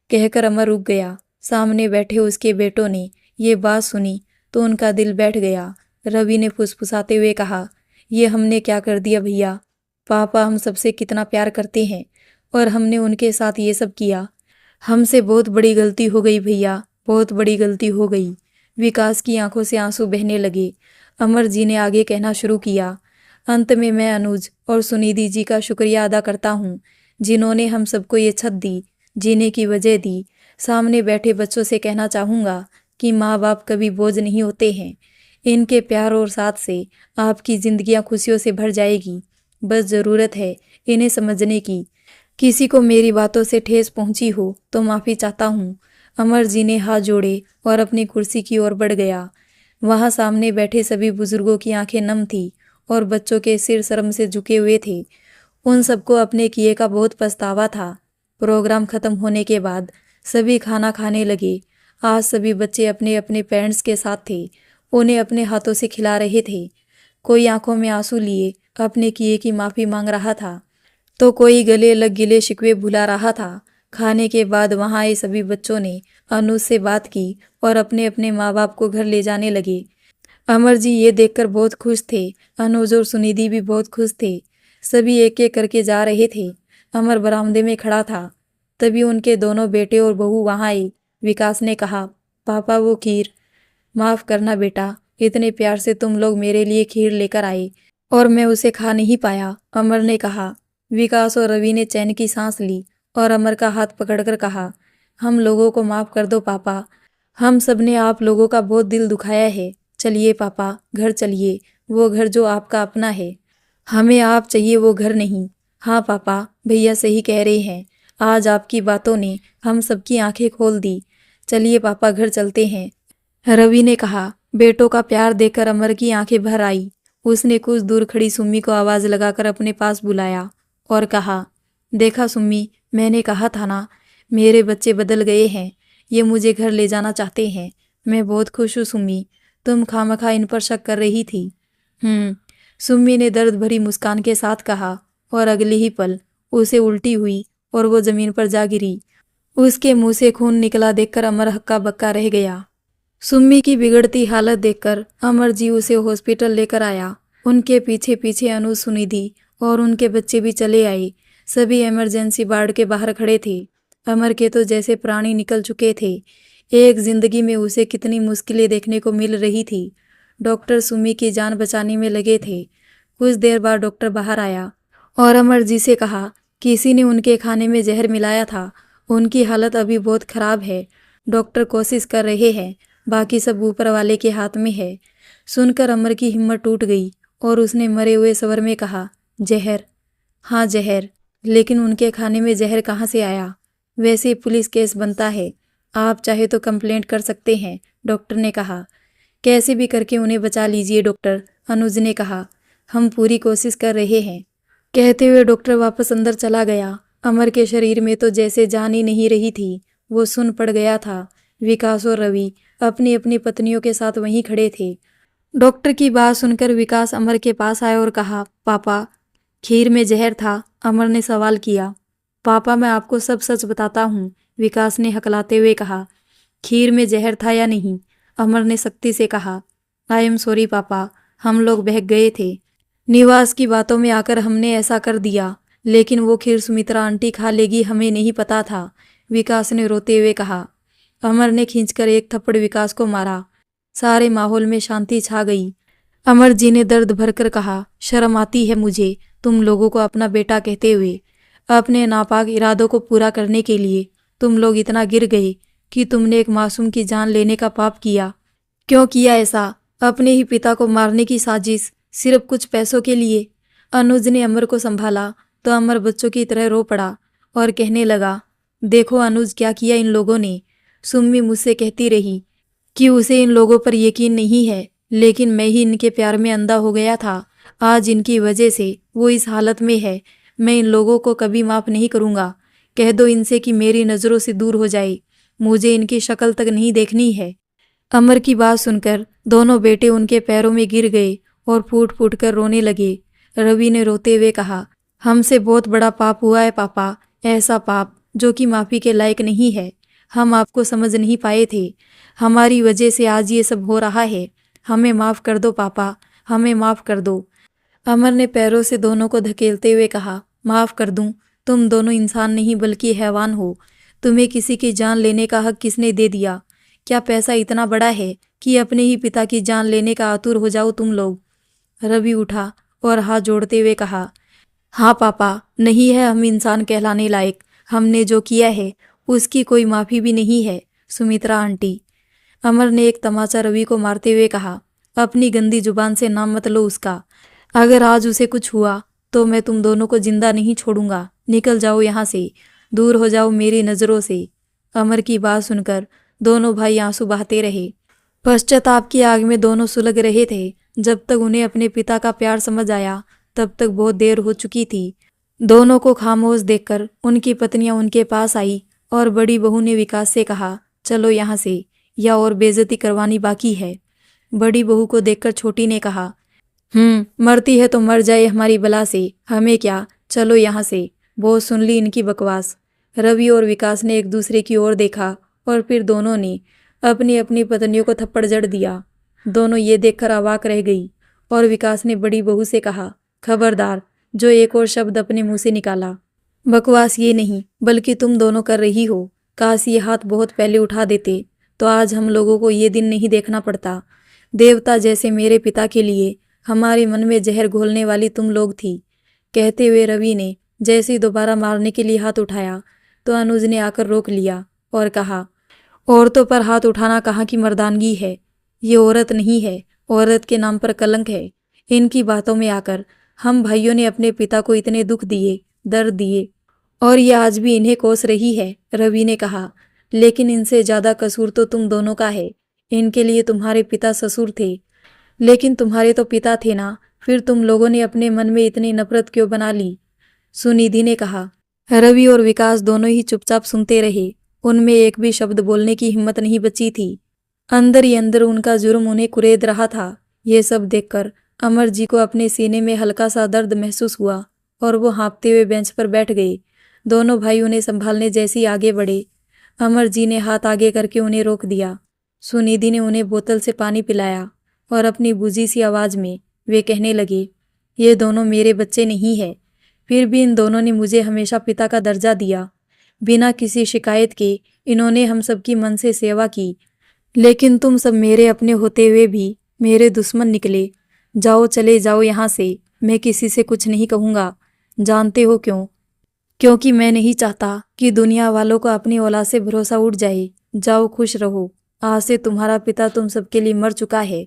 कहकर अमर रुक गया। सामने बैठे उसके बेटों ने ये बात सुनी तो उनका दिल बैठ गया। रवि ने फुसफुसाते हुए कहा, ये हमने क्या कर दिया भैया? पापा हम सबसे कितना प्यार करते हैं और हमने उनके साथ ये सब किया। हमसे बहुत बड़ी गलती हो गई भैया, बहुत बड़ी गलती हो गई। विकास की आंखों से आंसू बहने लगे। अमर जी ने आगे कहना शुरू किया, अंत में मैं अनुज और सुनिधि जी का शुक्रिया अदा करता हूँ, जिन्होंने हम सबको ये छत दी, जीने की वजह दी। सामने बैठे बच्चों से कहना चाहूँगा कि माँ बाप कभी बोझ नहीं होते हैं। इनके प्यार और साथ से आपकी जिंदगियाँ खुशियों से भर जाएगी। बस ज़रूरत है इन्हें समझने की। किसी को मेरी बातों से ठेस पहुंची हो तो माफ़ी चाहता हूँ। अमर जी ने हाथ जोड़े और अपनी कुर्सी की ओर बढ़ गया। वहाँ सामने बैठे सभी बुजुर्गों की आंखें नम थी और बच्चों के सिर शर्म से झुके हुए थे। उन सबको अपने किए का बहुत पछतावा था। प्रोग्राम खत्म होने के बाद सभी खाना खाने लगे। आज सभी बच्चे अपने अपने पेरेंट्स के साथ थे, उन्हें अपने हाथों से खिला रहे थे। कोई आंखों में आंसू लिए अपने किए की माफ़ी मांग रहा था तो कोई गले लग गिले शिकवे भुला रहा था। खाने के बाद वहाँ आए सभी बच्चों ने अनुज से बात की और अपने अपने माँ बाप को घर ले जाने लगे। अमर जी ये देखकर बहुत खुश थे। अनुज और सुनिधि भी बहुत खुश थे। सभी एक एक करके जा रहे थे। अमर बरामदे में खड़ा था। तभी उनके दोनों बेटे और बहू वहाँ आए। विकास ने कहा, पापा वो खीर। माफ़ करना बेटा, इतने प्यार से तुम लोग मेरे लिए खीर लेकर आए और मैं उसे खा नहीं पाया, अमर ने कहा। विकास और रवि ने चैन की सांस ली और अमर का हाथ पकड़कर कहा, हम लोगों को माफ़ कर दो पापा, हम सब ने आप लोगों का बहुत दिल दुखाया है। चलिए पापा, घर चलिए, वो घर जो आपका अपना है। हमें आप चाहिए, वो घर नहीं। हाँ पापा, भैया सही कह रहे हैं। आज आपकी बातों ने हम सबकी आंखें खोल दी। चलिए पापा, घर चलते हैं, रवि ने कहा। बेटों का प्यार देखकर अमर की आंखें भर आई। उसने कुछ दूर खड़ी सुम्मी को आवाज लगाकर अपने पास बुलाया और कहा, देखा सुम्मी, मैंने कहा था ना, मेरे बच्चे बदल गए हैं। ये मुझे घर ले जाना चाहते हैं। मैं बहुत खुश हूँ सुम्मी, तुम खामखा इन पर शक कर रही थी। सुम्मी ने दर्द भरी मुस्कान के साथ कहा और अगले ही पल उसे उल्टी हुई और वो जमीन पर जा गिरी। उसके मुंह से खून निकला देखकर अमर हक्का बक्का रह गया। सुम्मी की बिगड़ती हालत देखकर अमर जी उसे हॉस्पिटल लेकर आया। उनके पीछे पीछे अनुज, सुनिधि और उनके बच्चे भी चले आए। सभी इमरजेंसी वार्ड के बाहर खड़े थे। अमर के तो जैसे प्राणी निकल चुके थे। एक जिंदगी में उसे कितनी मुश्किलें देखने को मिल रही थी। डॉक्टर सुम्मी की जान बचाने में लगे थे। कुछ देर बाद डॉक्टर बाहर आया और अमर जी से कहा, किसी ने उनके खाने में जहर मिलाया था। उनकी हालत अभी बहुत खराब है। डॉक्टर कोशिश कर रहे हैं, बाकी सब ऊपर वाले के हाथ में है। सुनकर अमर की हिम्मत टूट गई और उसने मरे हुए स्वर में कहा, जहर? हाँ जहर, लेकिन उनके खाने में जहर कहाँ से आया? वैसे पुलिस केस बनता है, आप चाहे तो कंप्लेंट कर सकते हैं, डॉक्टर ने कहा। कैसे भी करके उन्हें बचा लीजिए डॉक्टर, अनुज ने कहा। हम पूरी कोशिश कर रहे हैं, कहते हुए डॉक्टर वापस अंदर चला गया। अमर के शरीर में तो जैसे जान ही नहीं रही थी। वो सुन पड़ गया था। विकास और रवि अपनी अपनी पत्नियों के साथ वहीं खड़े थे। डॉक्टर की बात सुनकर विकास अमर के पास आया और कहा, पापा, खीर में जहर था? अमर ने सवाल किया। पापा, मैं आपको सब सच बताता हूँ, विकास ने हकलाते हुए कहा। खीर में जहर था या नहीं? अमर ने सख्ती से कहा। आई एम सॉरी पापा, हम लोग बहक गए थे। निवास की बातों में आकर हमने ऐसा कर दिया, लेकिन वो खीर सुमित्रा आंटी खा लेगी हमें नहीं पता था, विकास ने रोते हुए कहा। अमर ने खींचकर एक थप्पड़ विकास को मारा। सारे माहौल में शांति छा गई। अमर जी ने दर्द भरकर कहा, शर्म आती है मुझे तुम लोगों को अपना बेटा कहते हुए। अपने नापाक इरादों को पूरा करने के लिए तुम लोग इतना गिर गए कि तुमने एक मासूम की जान लेने का पाप किया। क्यों किया ऐसा? अपने ही पिता को मारने की साजिश, सिर्फ कुछ पैसों के लिए। अनुज ने अमर को संभाला तो अमर बच्चों की तरह रो पड़ा और कहने लगा, देखो अनुज, क्या किया इन लोगों ने। सुम्मी मुझसे कहती रही कि उसे इन लोगों पर यकीन नहीं है, लेकिन मैं ही इनके प्यार में अंधा हो गया था। आज इनकी वजह से वो इस हालत में है। मैं इन लोगों को कभी माफ़ नहीं करूँगा। कह दो इनसे कि मेरी नज़रों से दूर हो जाए, मुझे इनकी शक्ल तक नहीं देखनी है। अमर की बात सुनकर दोनों बेटे उनके पैरों में गिर गए और फूट फूट कर रोने लगे। रवि ने रोते हुए कहा, हमसे बहुत बड़ा पाप हुआ है पापा, ऐसा पाप जो कि माफ़ी के लायक नहीं है। हम आपको समझ नहीं पाए थे, हमारी वजह से आज ये सब हो रहा है। हमें माफ़ कर दो पापा, हमें माफ़ कर दो। अमर ने पैरों से दोनों को धकेलते हुए कहा, माफ़ कर दूं? तुम दोनों इंसान नहीं बल्कि हैवान हो। तुम्हें किसी की जान लेने का हक किसने दे दिया? क्या पैसा इतना बड़ा है कि अपने ही पिता की जान लेने का आतुर हो जाओ तुम लोग? रवि उठा और हाथ जोड़ते हुए कहा, हाँ पापा, नहीं है हम इंसान कहलाने लायक। हमने जो किया है उसकी कोई माफ़ी भी नहीं है सुमित्रा आंटी। अमर ने एक तमाचा रवि को मारते हुए कहा, अपनी गंदी जुबान से नाम मत लो उसका। अगर आज उसे कुछ हुआ तो मैं तुम दोनों को जिंदा नहीं छोड़ूंगा। निकल जाओ यहाँ से, दूर हो जाओ मेरी नज़रों से। अमर की बात सुनकर दोनों भाई आंसू बहाते रहे। पश्चाताप की आग में दोनों सुलग रहे थे। जब तक उन्हें अपने पिता का प्यार समझ आया तब तक बहुत देर हो चुकी थी। दोनों को खामोश देखकर उनकी पत्नियां उनके पास आई और बड़ी बहू ने विकास से कहा, चलो यहाँ से, या और बेइज्जती करवानी बाकी है। बड़ी बहू को देखकर छोटी ने कहा, मरती है तो मर जाए हमारी बला से, हमें क्या, चलो यहाँ से। बहुत सुन ली इनकी बकवास। रवि और विकास ने एक दूसरे की ओर देखा और फिर दोनों ने अपनी अपनी पत्नियों को थप्पड़ जड़ दिया। दोनों ये देखकर अवाक रह गई और विकास ने बड़ी बहू से कहा, खबरदार जो एक और शब्द अपने मुंह से निकाला। बकवास ये नहीं बल्कि तुम दोनों कर रही हो। काश ये हाथ बहुत पहले उठा देते तो आज हम लोगों को ये दिन नहीं देखना पड़ता। देवता जैसे मेरे पिता के लिए हमारे मन में जहर घोलने वाली तुम लोग थी। कहते हुए रवि ने जैसे ही दोबारा मारने के लिए हाथ उठाया तो अनुज ने आकर रोक लिया और कहा, औरतों पर हाथ उठाना कहाँ की मर्दानगी है? ये औरत नहीं है, औरत के नाम पर कलंक है। इनकी बातों में आकर हम भाइयों ने अपने पिता को इतने दुख दिए, दर्द दिए, और ये आज भी इन्हें कोस रही है। रवि ने कहा, लेकिन इनसे ज्यादा कसूर तो तुम दोनों का है। इनके लिए तुम्हारे पिता ससुर थे, लेकिन तुम्हारे तो पिता थे ना, फिर तुम लोगों ने अपने मन में इतनी नफरत क्यों बना ली? सुनिधि ने कहा। रवि और विकास दोनों ही चुपचाप सुनते रहे। उनमें एक भी शब्द बोलने की हिम्मत नहीं बची थी। अंदर ही अंदर उनका जुर्म उन्हें कुरेद रहा था। ये सब देखकर अमर जी को अपने सीने में हल्का सा दर्द महसूस हुआ और वो हाँफते हुए बेंच पर बैठ गए। दोनों भाई उन्हें संभालने जैसी आगे बढ़े। अमर जी ने हाथ आगे करके उन्हें रोक दिया। सुनिधि ने उन्हें बोतल से पानी पिलाया और अपनी बुझी सी आवाज में वे कहने लगे, ये दोनों मेरे बच्चे नहीं है, फिर भी इन दोनों ने मुझे हमेशा पिता का दर्जा दिया। बिना किसी शिकायत के इन्होंने हम सबकी मन से सेवा की, लेकिन तुम सब मेरे अपने होते हुए भी मेरे दुश्मन निकले। जाओ, चले जाओ यहाँ से, मैं किसी से कुछ नहीं कहूँगा। जानते हो क्यों? क्योंकि मैं नहीं चाहता कि दुनिया वालों को अपनी औलाद से भरोसा उठ जाए। जाओ, खुश रहो, आज से तुम्हारा पिता तुम सबके लिए मर चुका है।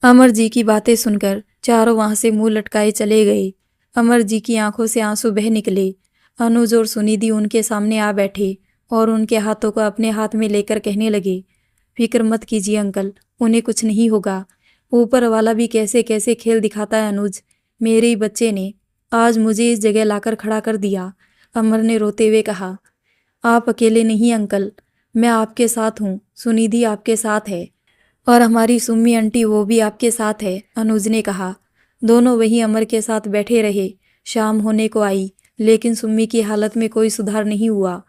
अमर जी की बातें सुनकर चारों वहां से मुंह लटकाए चले गए। अमर जी की आंखों से आंसू बह निकले। अनुज और सुनिधि उनके सामने आ बैठे और उनके हाथों को अपने हाथ में लेकर कहने लगे, फिक्र मत कीजिए अंकल, उन्हें कुछ नहीं होगा। ऊपर वाला भी कैसे कैसे खेल दिखाता है अनुज। मेरे ही बच्चे ने आज मुझे इस जगह लाकर खड़ा कर दिया। अमर ने रोते हुए कहा, आप अकेले नहीं अंकल, मैं आपके साथ हूँ। सुनिधि आपके साथ है और हमारी सुम्मी आंटी वो भी आपके साथ है, अनुज ने कहा। दोनों वहीं अमर के साथ बैठे रहे। शाम होने को आई, लेकिन सुम्मी की हालत में कोई सुधार नहीं हुआ।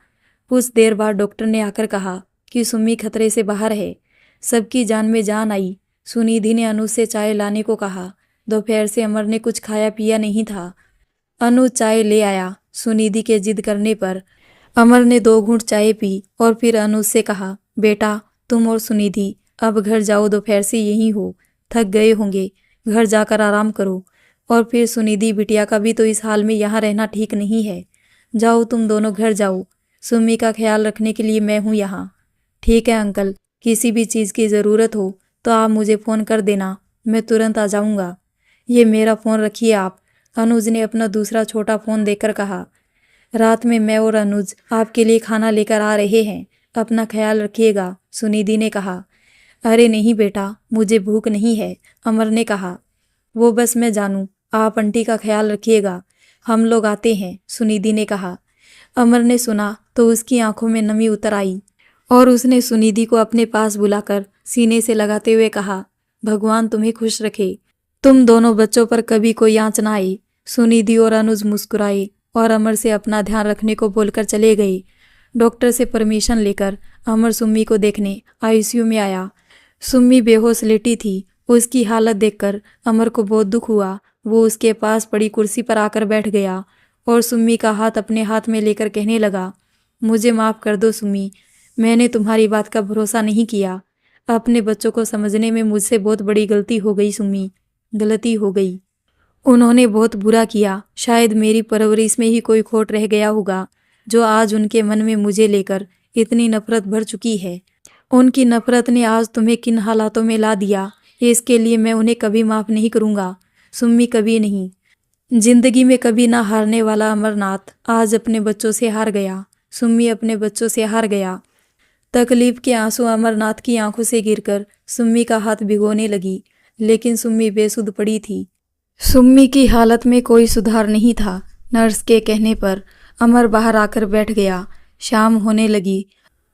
कुछ देर बाद डॉक्टर ने आकर कहा कि सुम्मी खतरे से बाहर है। सबकी जान में जान आई। सुनिधि ने अनुज से चाय लाने को कहा। दोपहर से अमर ने कुछ खाया पिया नहीं था। अनुज चाय ले आया। सुनिधि के जिद करने पर अमर ने 2 घूंट चाय पी और फिर अनुज से कहा, बेटा तुम और सुनिधि अब घर जाओ, दोपहर से यहीं हो, थक गए होंगे, घर जाकर आराम करो। और फिर सुनिधि बिटिया का भी तो इस हाल में यहाँ रहना ठीक नहीं है। जाओ तुम दोनों घर जाओ, सुम्मी का ख्याल रखने के लिए मैं हूँ यहाँ। ठीक है अंकल, किसी भी चीज़ की ज़रूरत हो तो आप मुझे फ़ोन कर देना, मैं तुरंत आ जाऊँगा। ये मेरा फ़ोन रखिए आप, अनुज ने अपना दूसरा छोटा फ़ोन देकर कहा। रात में मैं और अनुज आपके लिए खाना लेकर आ रहे हैं, अपना ख्याल रखिएगा, सुनिधि ने कहा। अरे नहीं बेटा, मुझे भूख नहीं है, अमर ने कहा। वो बस मैं जानूं, आप आंटी का ख्याल रखिएगा, हम लोग आते हैं, सुनिधि ने कहा। अमर ने सुना तो उसकी आंखों में नमी उतर आई और उसने सुनिधि को अपने पास बुलाकर सीने से लगाते हुए कहा, भगवान तुम्हें खुश रखे। तुम दोनों बच्चों पर कभी कोई आंच ना आई। सुनिधि और अनुज मुस्कुराए और अमर से अपना ध्यान रखने को बोलकर चले गए। डॉक्टर से परमिशन लेकर अमर सुम्मी को देखने आईसीयू में आया। सुम्मी बेहोश लेटी थी। उसकी हालत देखकर अमर को बहुत दुख हुआ। वो उसके पास पड़ी कुर्सी पर आकर बैठ गया और सुम्मी का हाथ अपने हाथ में लेकर कहने लगा, मुझे माफ़ कर दो सुम्मी, मैंने तुम्हारी बात का भरोसा नहीं किया। अपने बच्चों को समझने में मुझसे बहुत बड़ी गलती हो गई सुम्मी, गलती हो गई। उन्होंने बहुत बुरा किया। शायद मेरी परवरिश में ही कोई खोट रह गया होगा, जो आज उनके मन में मुझे लेकर इतनी नफरत भर चुकी है। उनकी नफरत ने आज तुम्हें किन हालातों में ला दिया, इसके लिए मैं उन्हें कभी माफ़ नहीं करूँगा सुम्मी, कभी नहीं। जिंदगी में कभी ना हारने वाला अमरनाथ आज अपने बच्चों से हार गया। सुम्मी अपने बच्चों से हार गया। तकलीफ के आंसू अमरनाथ की आंखों से गिरकर सुम्मी का हाथ भिगोने लगी, लेकिन सुम्मी बेसुध पड़ी थी। सुम्मी की हालत में कोई सुधार नहीं था। नर्स के कहने पर अमर बाहर आकर बैठ गया। शाम होने लगी।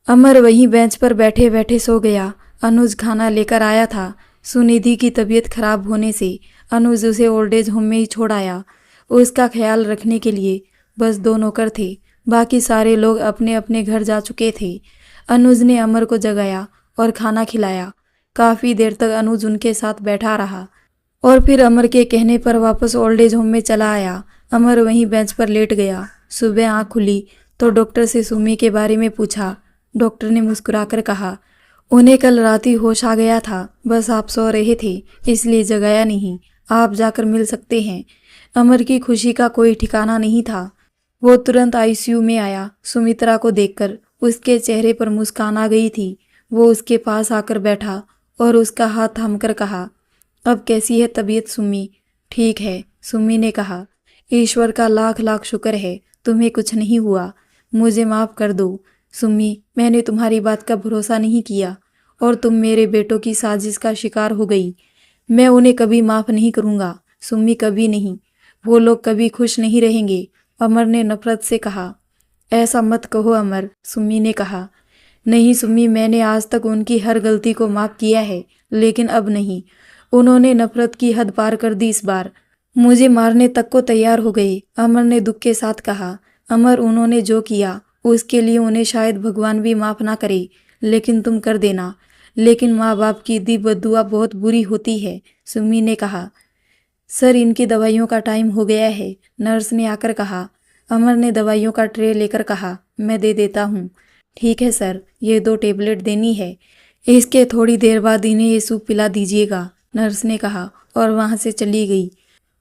अमर वहीं बेंच पर बैठे बैठे सो गया। अनुज खाना लेकर आया था। सुनिधि की तबीयत खराब होने से अनुज उसे ओल्ड एज होम में ही छोड़ आया। उसका ख्याल रखने के लिए बस 2 नौकर थे, बाकी सारे लोग अपने अपने घर जा चुके थे। अनुज ने अमर को जगाया और खाना खिलाया। काफ़ी देर तक अनुज उनके साथ बैठा रहा और फिर अमर के कहने पर वापस ओल्ड एज होम में चला आया। अमर वहीं बेंच पर लेट गया। सुबह आँख खुली तो डॉक्टर से सुम्मी के बारे में पूछा। डॉक्टर ने मुस्कुराकर कहा, उन्हें कल रात ही होश आ गया था, बस आप सो रहे थे इसलिए जगाया नहीं, आप जाकर मिल सकते हैं। अमर की खुशी का कोई ठिकाना नहीं था। वो तुरंत आईसीयू में आया। सुमित्रा को देखकर उसके चेहरे पर मुस्कान आ गई थी। वो उसके पास आकर बैठा और उसका हाथ थामकर कहा, अब कैसी है तबीयत सुम्मी? ठीक है, सुम्मी ने कहा। ईश्वर का लाख लाख शुक्र है तुम्हें कुछ नहीं हुआ। मुझे माफ़ कर दो सुम्मी, मैंने तुम्हारी बात का भरोसा नहीं किया और तुम मेरे बेटों की साजिश का शिकार हो गई। मैं उन्हें कभी माफ़ नहीं करूँगा सुम्मी, कभी नहीं। वो लोग कभी खुश नहीं रहेंगे। अमर ने नफरत से कहा। ऐसा मत कहो अमर, सुम्मी ने कहा। नहीं सुम्मी, मैंने आज तक उनकी हर गलती को माफ़ किया है, लेकिन अब नहीं। उन्होंने नफरत की हद पार कर दी। इस बार मुझे मारने तक को तैयार हो गए, अमर ने दुख के साथ कहा। अमर, उन्होंने जो किया उसके लिए उन्हें शायद भगवान भी माफ़ ना करे, लेकिन तुम कर देना। लेकिन माँ बाप की दी बद्दुआ बहुत बुरी होती है, सुम्मी ने कहा। सर, इनकी दवाइयों का टाइम हो गया है, नर्स ने आकर कहा। अमर ने दवाइयों का ट्रे लेकर कहा, मैं दे देता हूँ। ठीक है सर, ये 2 टेबलेट देनी है, इसके थोड़ी देर बाद इन्हें ये सूप पिला दीजिएगा, नर्स ने कहा और वहाँ से चली गई।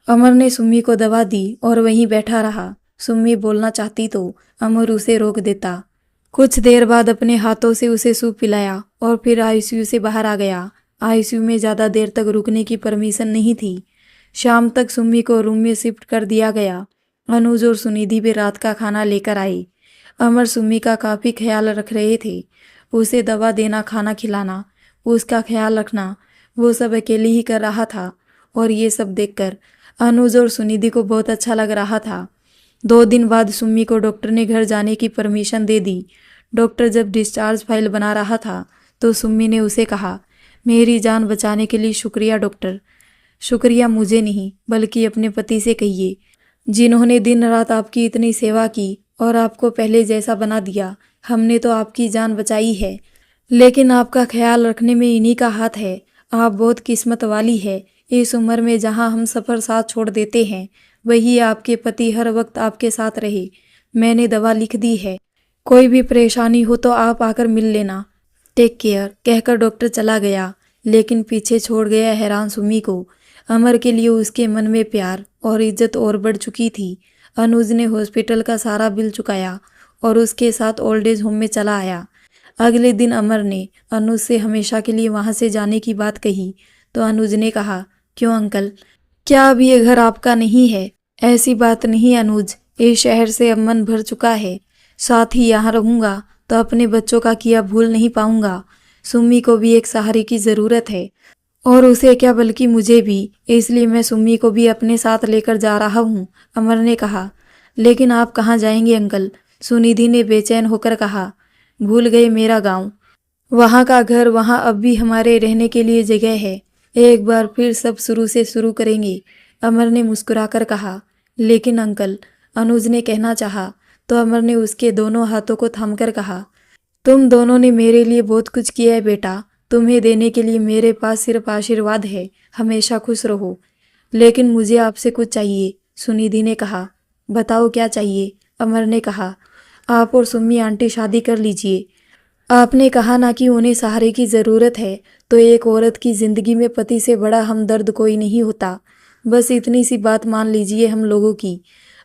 अमर ने सुम्मी को दवा दी और वहीं बैठा रहा। सुम्मी बोलना चाहती तो अमर उसे रोक देता। कुछ देर बाद अपने हाथों से उसे सूप पिलाया और फिर आईसीयू से बाहर आ गया। आईसीयू में ज़्यादा देर तक रुकने की परमिशन नहीं थी। शाम तक सुम्मी को रूम में शिफ्ट कर दिया गया। अनुज और सुनिधि भी रात का खाना लेकर आई। अमर सुम्मी का काफ़ी ख्याल रख रहे थे। उसे दवा देना, खाना खिलाना, उसका ख्याल रखना, वो सब अकेले ही कर रहा था और ये सब देखकर अनुज और सुनिधि को बहुत अच्छा लग रहा था। 2 दिन बाद सुम्मी को डॉक्टर ने घर जाने की परमिशन दे दी। डॉक्टर जब डिस्चार्ज फाइल बना रहा था तो सुम्मी ने उसे कहा, मेरी जान बचाने के लिए शुक्रिया डॉक्टर। शुक्रिया मुझे नहीं बल्कि अपने पति से कहिए, जिन्होंने दिन रात आपकी इतनी सेवा की और आपको पहले जैसा बना दिया। हमने तो आपकी जान बचाई है, लेकिन आपका ख्याल रखने में इन्हीं का हाथ है। आप बहुत किस्मत वाली है। इस उम्र में जहाँ हम सफ़र साथ छोड़ देते हैं, वही आपके पति हर वक्त आपके साथ रहे। मैंने दवा लिख दी है, कोई भी परेशानी हो तो आप आकर मिल लेना। टेक केयर, कहकर डॉक्टर चला गया, लेकिन पीछे छोड़ गया हैरान सुम्मी को। अमर के लिए उसके मन में प्यार और इज्जत और बढ़ चुकी थी। अनुज ने हॉस्पिटल का सारा बिल चुकाया और उसके साथ ओल्ड एज होम में चला आया। अगले दिन अमर ने अनुज से हमेशा के लिए वहाँ से जाने की बात कही तो अनुज ने कहा, क्यों अंकल, क्या अब ये घर आपका नहीं है? ऐसी बात नहीं अनुज, इस शहर से अब मन भर चुका है। साथ ही यहाँ रहूँगा तो अपने बच्चों का किया भूल नहीं पाऊँगा। सुम्मी को भी एक सहारे की ज़रूरत है और उसे क्या बल्कि मुझे भी, इसलिए मैं सुम्मी को भी अपने साथ लेकर जा रहा हूँ, अमर ने कहा। लेकिन आप कहाँ जाएंगे अंकल? सुनिधि ने बेचैन होकर कहा। भूल गए मेरा गाँव, वहाँ का घर, वहाँ अब भी हमारे रहने के लिए जगह है। एक बार फिर सब शुरू से शुरू करेंगे, अमर ने मुस्कुराकर कहा। लेकिन अंकल, अनुज ने कहना चाहा तो अमर ने उसके दोनों हाथों को थामकर कहा, तुम दोनों ने मेरे लिए बहुत कुछ किया है बेटा। तुम्हें देने के लिए मेरे पास सिर्फ आशीर्वाद है। हमेशा खुश रहो। लेकिन मुझे आपसे कुछ चाहिए, सुनिधि ने कहा। बताओ क्या चाहिए, अमर ने कहा। आप और सुम्मी आंटी शादी कर लीजिए। आपने कहा ना कि उन्हें सहारे की ज़रूरत है, तो एक औरत की ज़िंदगी में पति से बड़ा हमदर्द कोई नहीं होता। बस इतनी सी बात मान लीजिए हम लोगों की।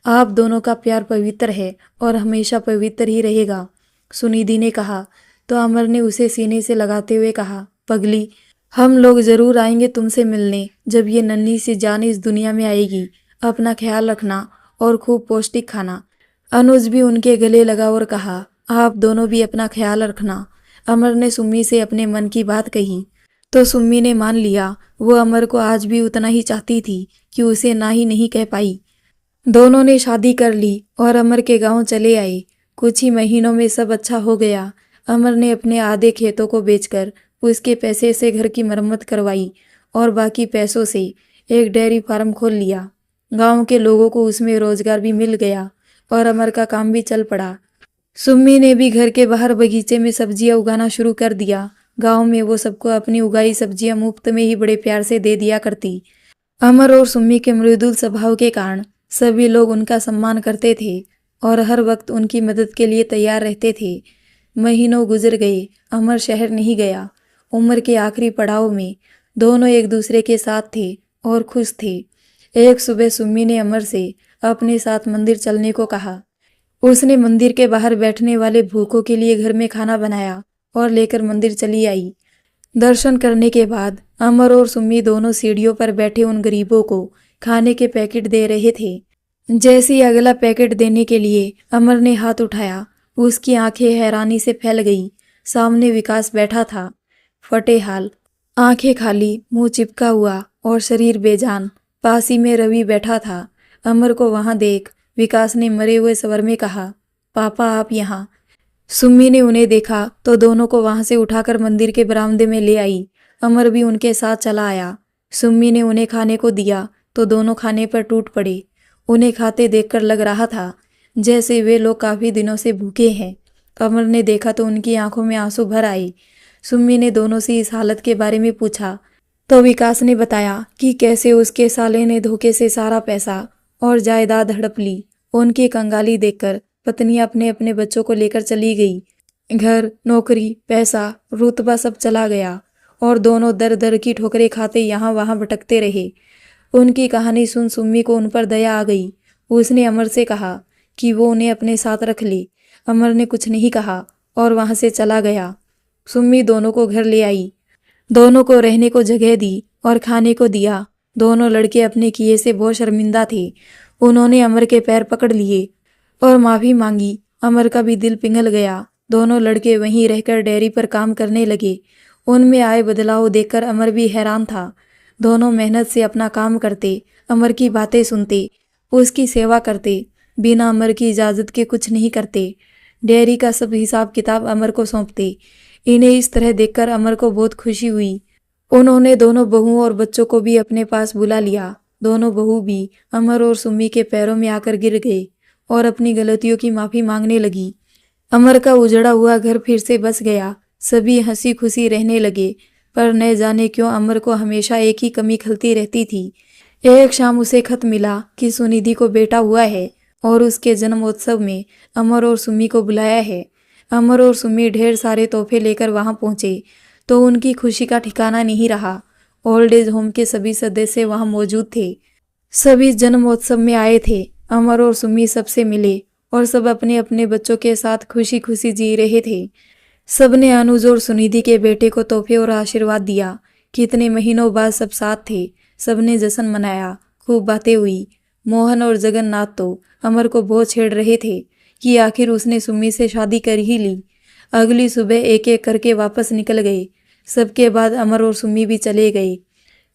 आप दोनों का प्यार पवित्र है और हमेशा पवित्र ही रहेगा, सुनिधि ने कहा। तो अमर ने उसे सीने से लगाते हुए कहा, पगली, हम लोग ज़रूर आएंगे तुमसे मिलने जब ये नन्ही सी जान इस दुनिया में आएगी। अपना ख्याल रखना और खूब पौष्टिक खाना। अनुज भी उनके गले लगा और कहा, आप दोनों भी अपना ख्याल रखना। अमर ने सुम्मी से अपने मन की बात कही तो सुम्मी ने मान लिया। वो अमर को आज भी उतना ही चाहती थी कि उसे ना ही नहीं कह पाई। दोनों ने शादी कर ली और अमर के गांव चले आए। कुछ ही महीनों में सब अच्छा हो गया। अमर ने अपने आधे खेतों को बेचकर उसके पैसे से घर की मरम्मत करवाई और बाकी पैसों से एक डेयरी फार्म खोल लिया। गांव के लोगों को उसमें रोजगार भी मिल गया और अमर का काम भी चल पड़ा। सुम्मी ने भी घर के बाहर बगीचे में सब्जियां उगाना शुरू कर दिया। गांव में वो सबको अपनी उगाई सब्जियां मुफ्त में ही बड़े प्यार से दे दिया करती। अमर और सुम्मी के मृदुल स्वभाव के कारण सभी लोग उनका सम्मान करते थे और हर वक्त उनकी मदद के लिए तैयार रहते थे। महीनों गुजर गए। अमर शहर नहीं गया। उम्र के आखिरी पड़ाव में दोनों एक दूसरे के साथ थे और खुश थे। एक सुबह सुम्मी ने अमर से अपने साथ मंदिर चलने को कहा। उसने मंदिर के बाहर बैठने वाले भूखों के लिए घर में खाना बनाया और लेकर मंदिर चली आई। दर्शन करने के बाद अमर और सुम्मी दोनों सीढ़ियों पर बैठे उन गरीबों को खाने के पैकेट दे रहे थे। जैसे ही अगला पैकेट देने के लिए अमर ने हाथ उठाया, उसकी आंखें हैरानी से फैल गई। सामने विकास बैठा था, फटे हाल, आंखें खाली, मुंह चिपका हुआ और शरीर बेजान। पास ही में रवि बैठा था। अमर को वहां देख विकास ने मरे हुए स्वर में कहा, पापा आप यहाँ। सुम्मी ने उन्हें देखा तो दोनों को वहां से उठाकर मंदिर के बरामदे में ले आई। अमर भी उनके साथ चला आया। सुम्मी ने उन्हें खाने को दिया तो दोनों खाने पर टूट पड़े। उन्हें खाते देखकर लग रहा था जैसे वे लोग काफी दिनों से भूखे हैं। अमर ने देखा तो उनकी आंखों में आंसू भर आए। सुम्मी ने दोनों से इस हालत के बारे में पूछा तो विकास ने बताया कि कैसे उसके साले ने धोखे से सारा पैसा और जायदाद हड़प ली। उनकी कंगाली देखकर पत्नी अपने अपने बच्चों को लेकर चली गई। घर, नौकरी, पैसा, रुतबा सब चला गया और दोनों दर दर की ठोकरें खाते यहाँ वहाँ भटकते रहे। उनकी कहानी सुन सुम्मी को उन पर दया आ गई। उसने अमर से कहा कि वो उन्हें अपने साथ रख ले। अमर ने कुछ नहीं कहा और वहां से चला गया। सुम्मी दोनों को घर ले आई, दोनों को रहने को जगह दी और खाने को दिया। दोनों लड़के अपने किए से बहुत शर्मिंदा थे। उन्होंने अमर के पैर पकड़ लिए और माफी मांगी। अमर का भी दिल पिघल गया। दोनों लड़के वहीं रहकर डेयरी पर काम करने लगे। उनमें आए बदलाव देखकर अमर भी हैरान था। दोनों मेहनत से अपना काम करते, अमर की बातें सुनते, उसकी सेवा करते, बिना अमर की इजाज़त के कुछ नहीं करते। डेयरी का सब हिसाब किताब अमर को सौंपते। इन्हें इस तरह देखकर अमर को बहुत खुशी हुई। उन्होंने दोनों बहुओं और बच्चों को भी अपने पास बुला लिया। दोनों बहू भी अमर और सुम्मी के पैरों में आकर गिर गए और अपनी गलतियों की माफी मांगने लगी। अमर का उजड़ा हुआ घर फिर से बस गया। सभी हंसी खुशी रहने लगे, पर न जाने क्यों अमर को हमेशा एक ही कमी खलती रहती थी। एक शाम उसे खत मिला कि सुनिधि को बेटा हुआ है और उसके जन्मोत्सव में अमर और सुम्मी को बुलाया है। अमर और सुम्मी ढेर सारे तोहफे लेकर वहां पहुंचे तो उनकी खुशी का ठिकाना नहीं रहा। ओल्ड एज होम के सभी सदस्य वहां मौजूद थे। सभी जन्मोत्सव में आए थे। अमर और सुम्मी सबसे मिले और सब अपने अपने बच्चों के साथ खुशी खुशी जी रहे थे। सबने अनुज और सुनिधि के बेटे को तोहफे और आशीर्वाद दिया। कितने महीनों बाद सब साथ थे। सबने जश्न मनाया, खूब बातें हुई। मोहन और जगन्नाथ तो अमर को बहुत छेड़ रहे थे कि आखिर उसने सुम्मी से शादी कर ही ली। अगली सुबह एक एक करके वापस निकल गए। सबके बाद अमर और सुम्मी भी चले गए।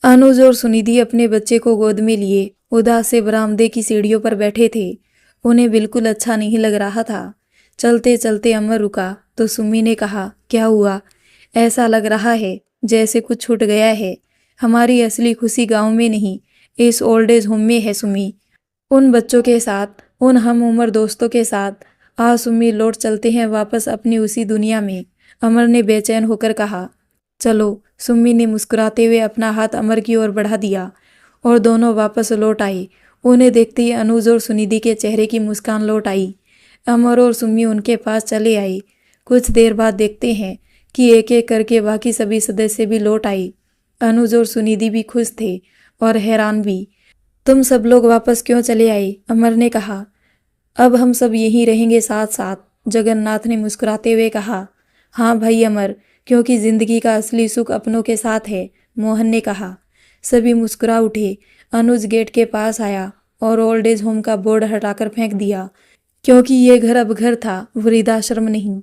अनुज और सुनिधि अपने बच्चे को गोद में लिए उदास से बरामदे की सीढ़ियों पर बैठे थे। उन्हें बिल्कुल अच्छा नहीं लग रहा था। चलते चलते अमर रुका तो सुम्मी ने कहा, क्या हुआ? ऐसा लग रहा है जैसे कुछ छूट गया है। हमारी असली खुशी गांव में नहीं, इस ओल्ड एज होम में है सुमी। उन बच्चों के साथ, उन हम उम्र दोस्तों के साथ। आ सुमी, लौट चलते हैं वापस अपनी उसी दुनिया में, अमर ने बेचैन होकर कहा। चलो, सुम्मी ने मुस्कुराते हुए अपना हाथ अमर की ओर बढ़ा दिया और दोनों वापस लौट आए। उन्हें देखते ही अनुज और सुनिधि के चेहरे की मुस्कान लौट आई। अमर और सुम्मी उनके पास चले आए। कुछ देर बाद देखते हैं कि एक एक करके बाकी सभी सदस्य भी लौट आए। अनुज और सुनिधि भी खुश थे और हैरान भी। तुम सब लोग वापस क्यों चले आए? अमर ने कहा। अब हम सब यहीं रहेंगे साथ साथ, जगन्नाथ ने मुस्कुराते हुए कहा। हाँ भाई अमर, क्योंकि जिंदगी का असली सुख अपनों के साथ है, मोहन ने कहा। सभी मुस्कुरा उठे। अनुज गेट के पास आया और ओल्ड एज होम का बोर्ड हटाकर फेंक दिया, क्योंकि ये घर अब घर था, वृद्धाश्रम नहीं।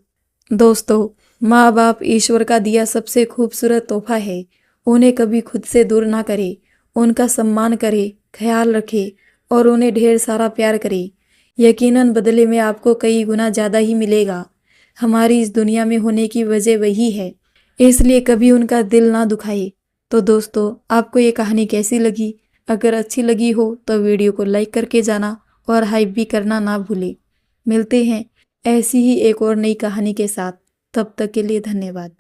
दोस्तों, माँ बाप ईश्वर का दिया सबसे खूबसूरत तोहफा है। उन्हें कभी खुद से दूर ना करे, उनका सम्मान करे, ख्याल रखे और उन्हें ढेर सारा प्यार करे। यकीनन बदले में आपको कई गुना ज़्यादा ही मिलेगा। हमारी इस दुनिया में होने की वजह वही है, इसलिए कभी उनका दिल ना दुखाए। तो दोस्तों, आपको ये कहानी कैसी लगी? अगर अच्छी लगी हो तो वीडियो को लाइक करके जाना और हाइप भी करना ना भूलें। मिलते हैं ऐसी ही एक और नई कहानी के साथ। तब तक के लिए धन्यवाद।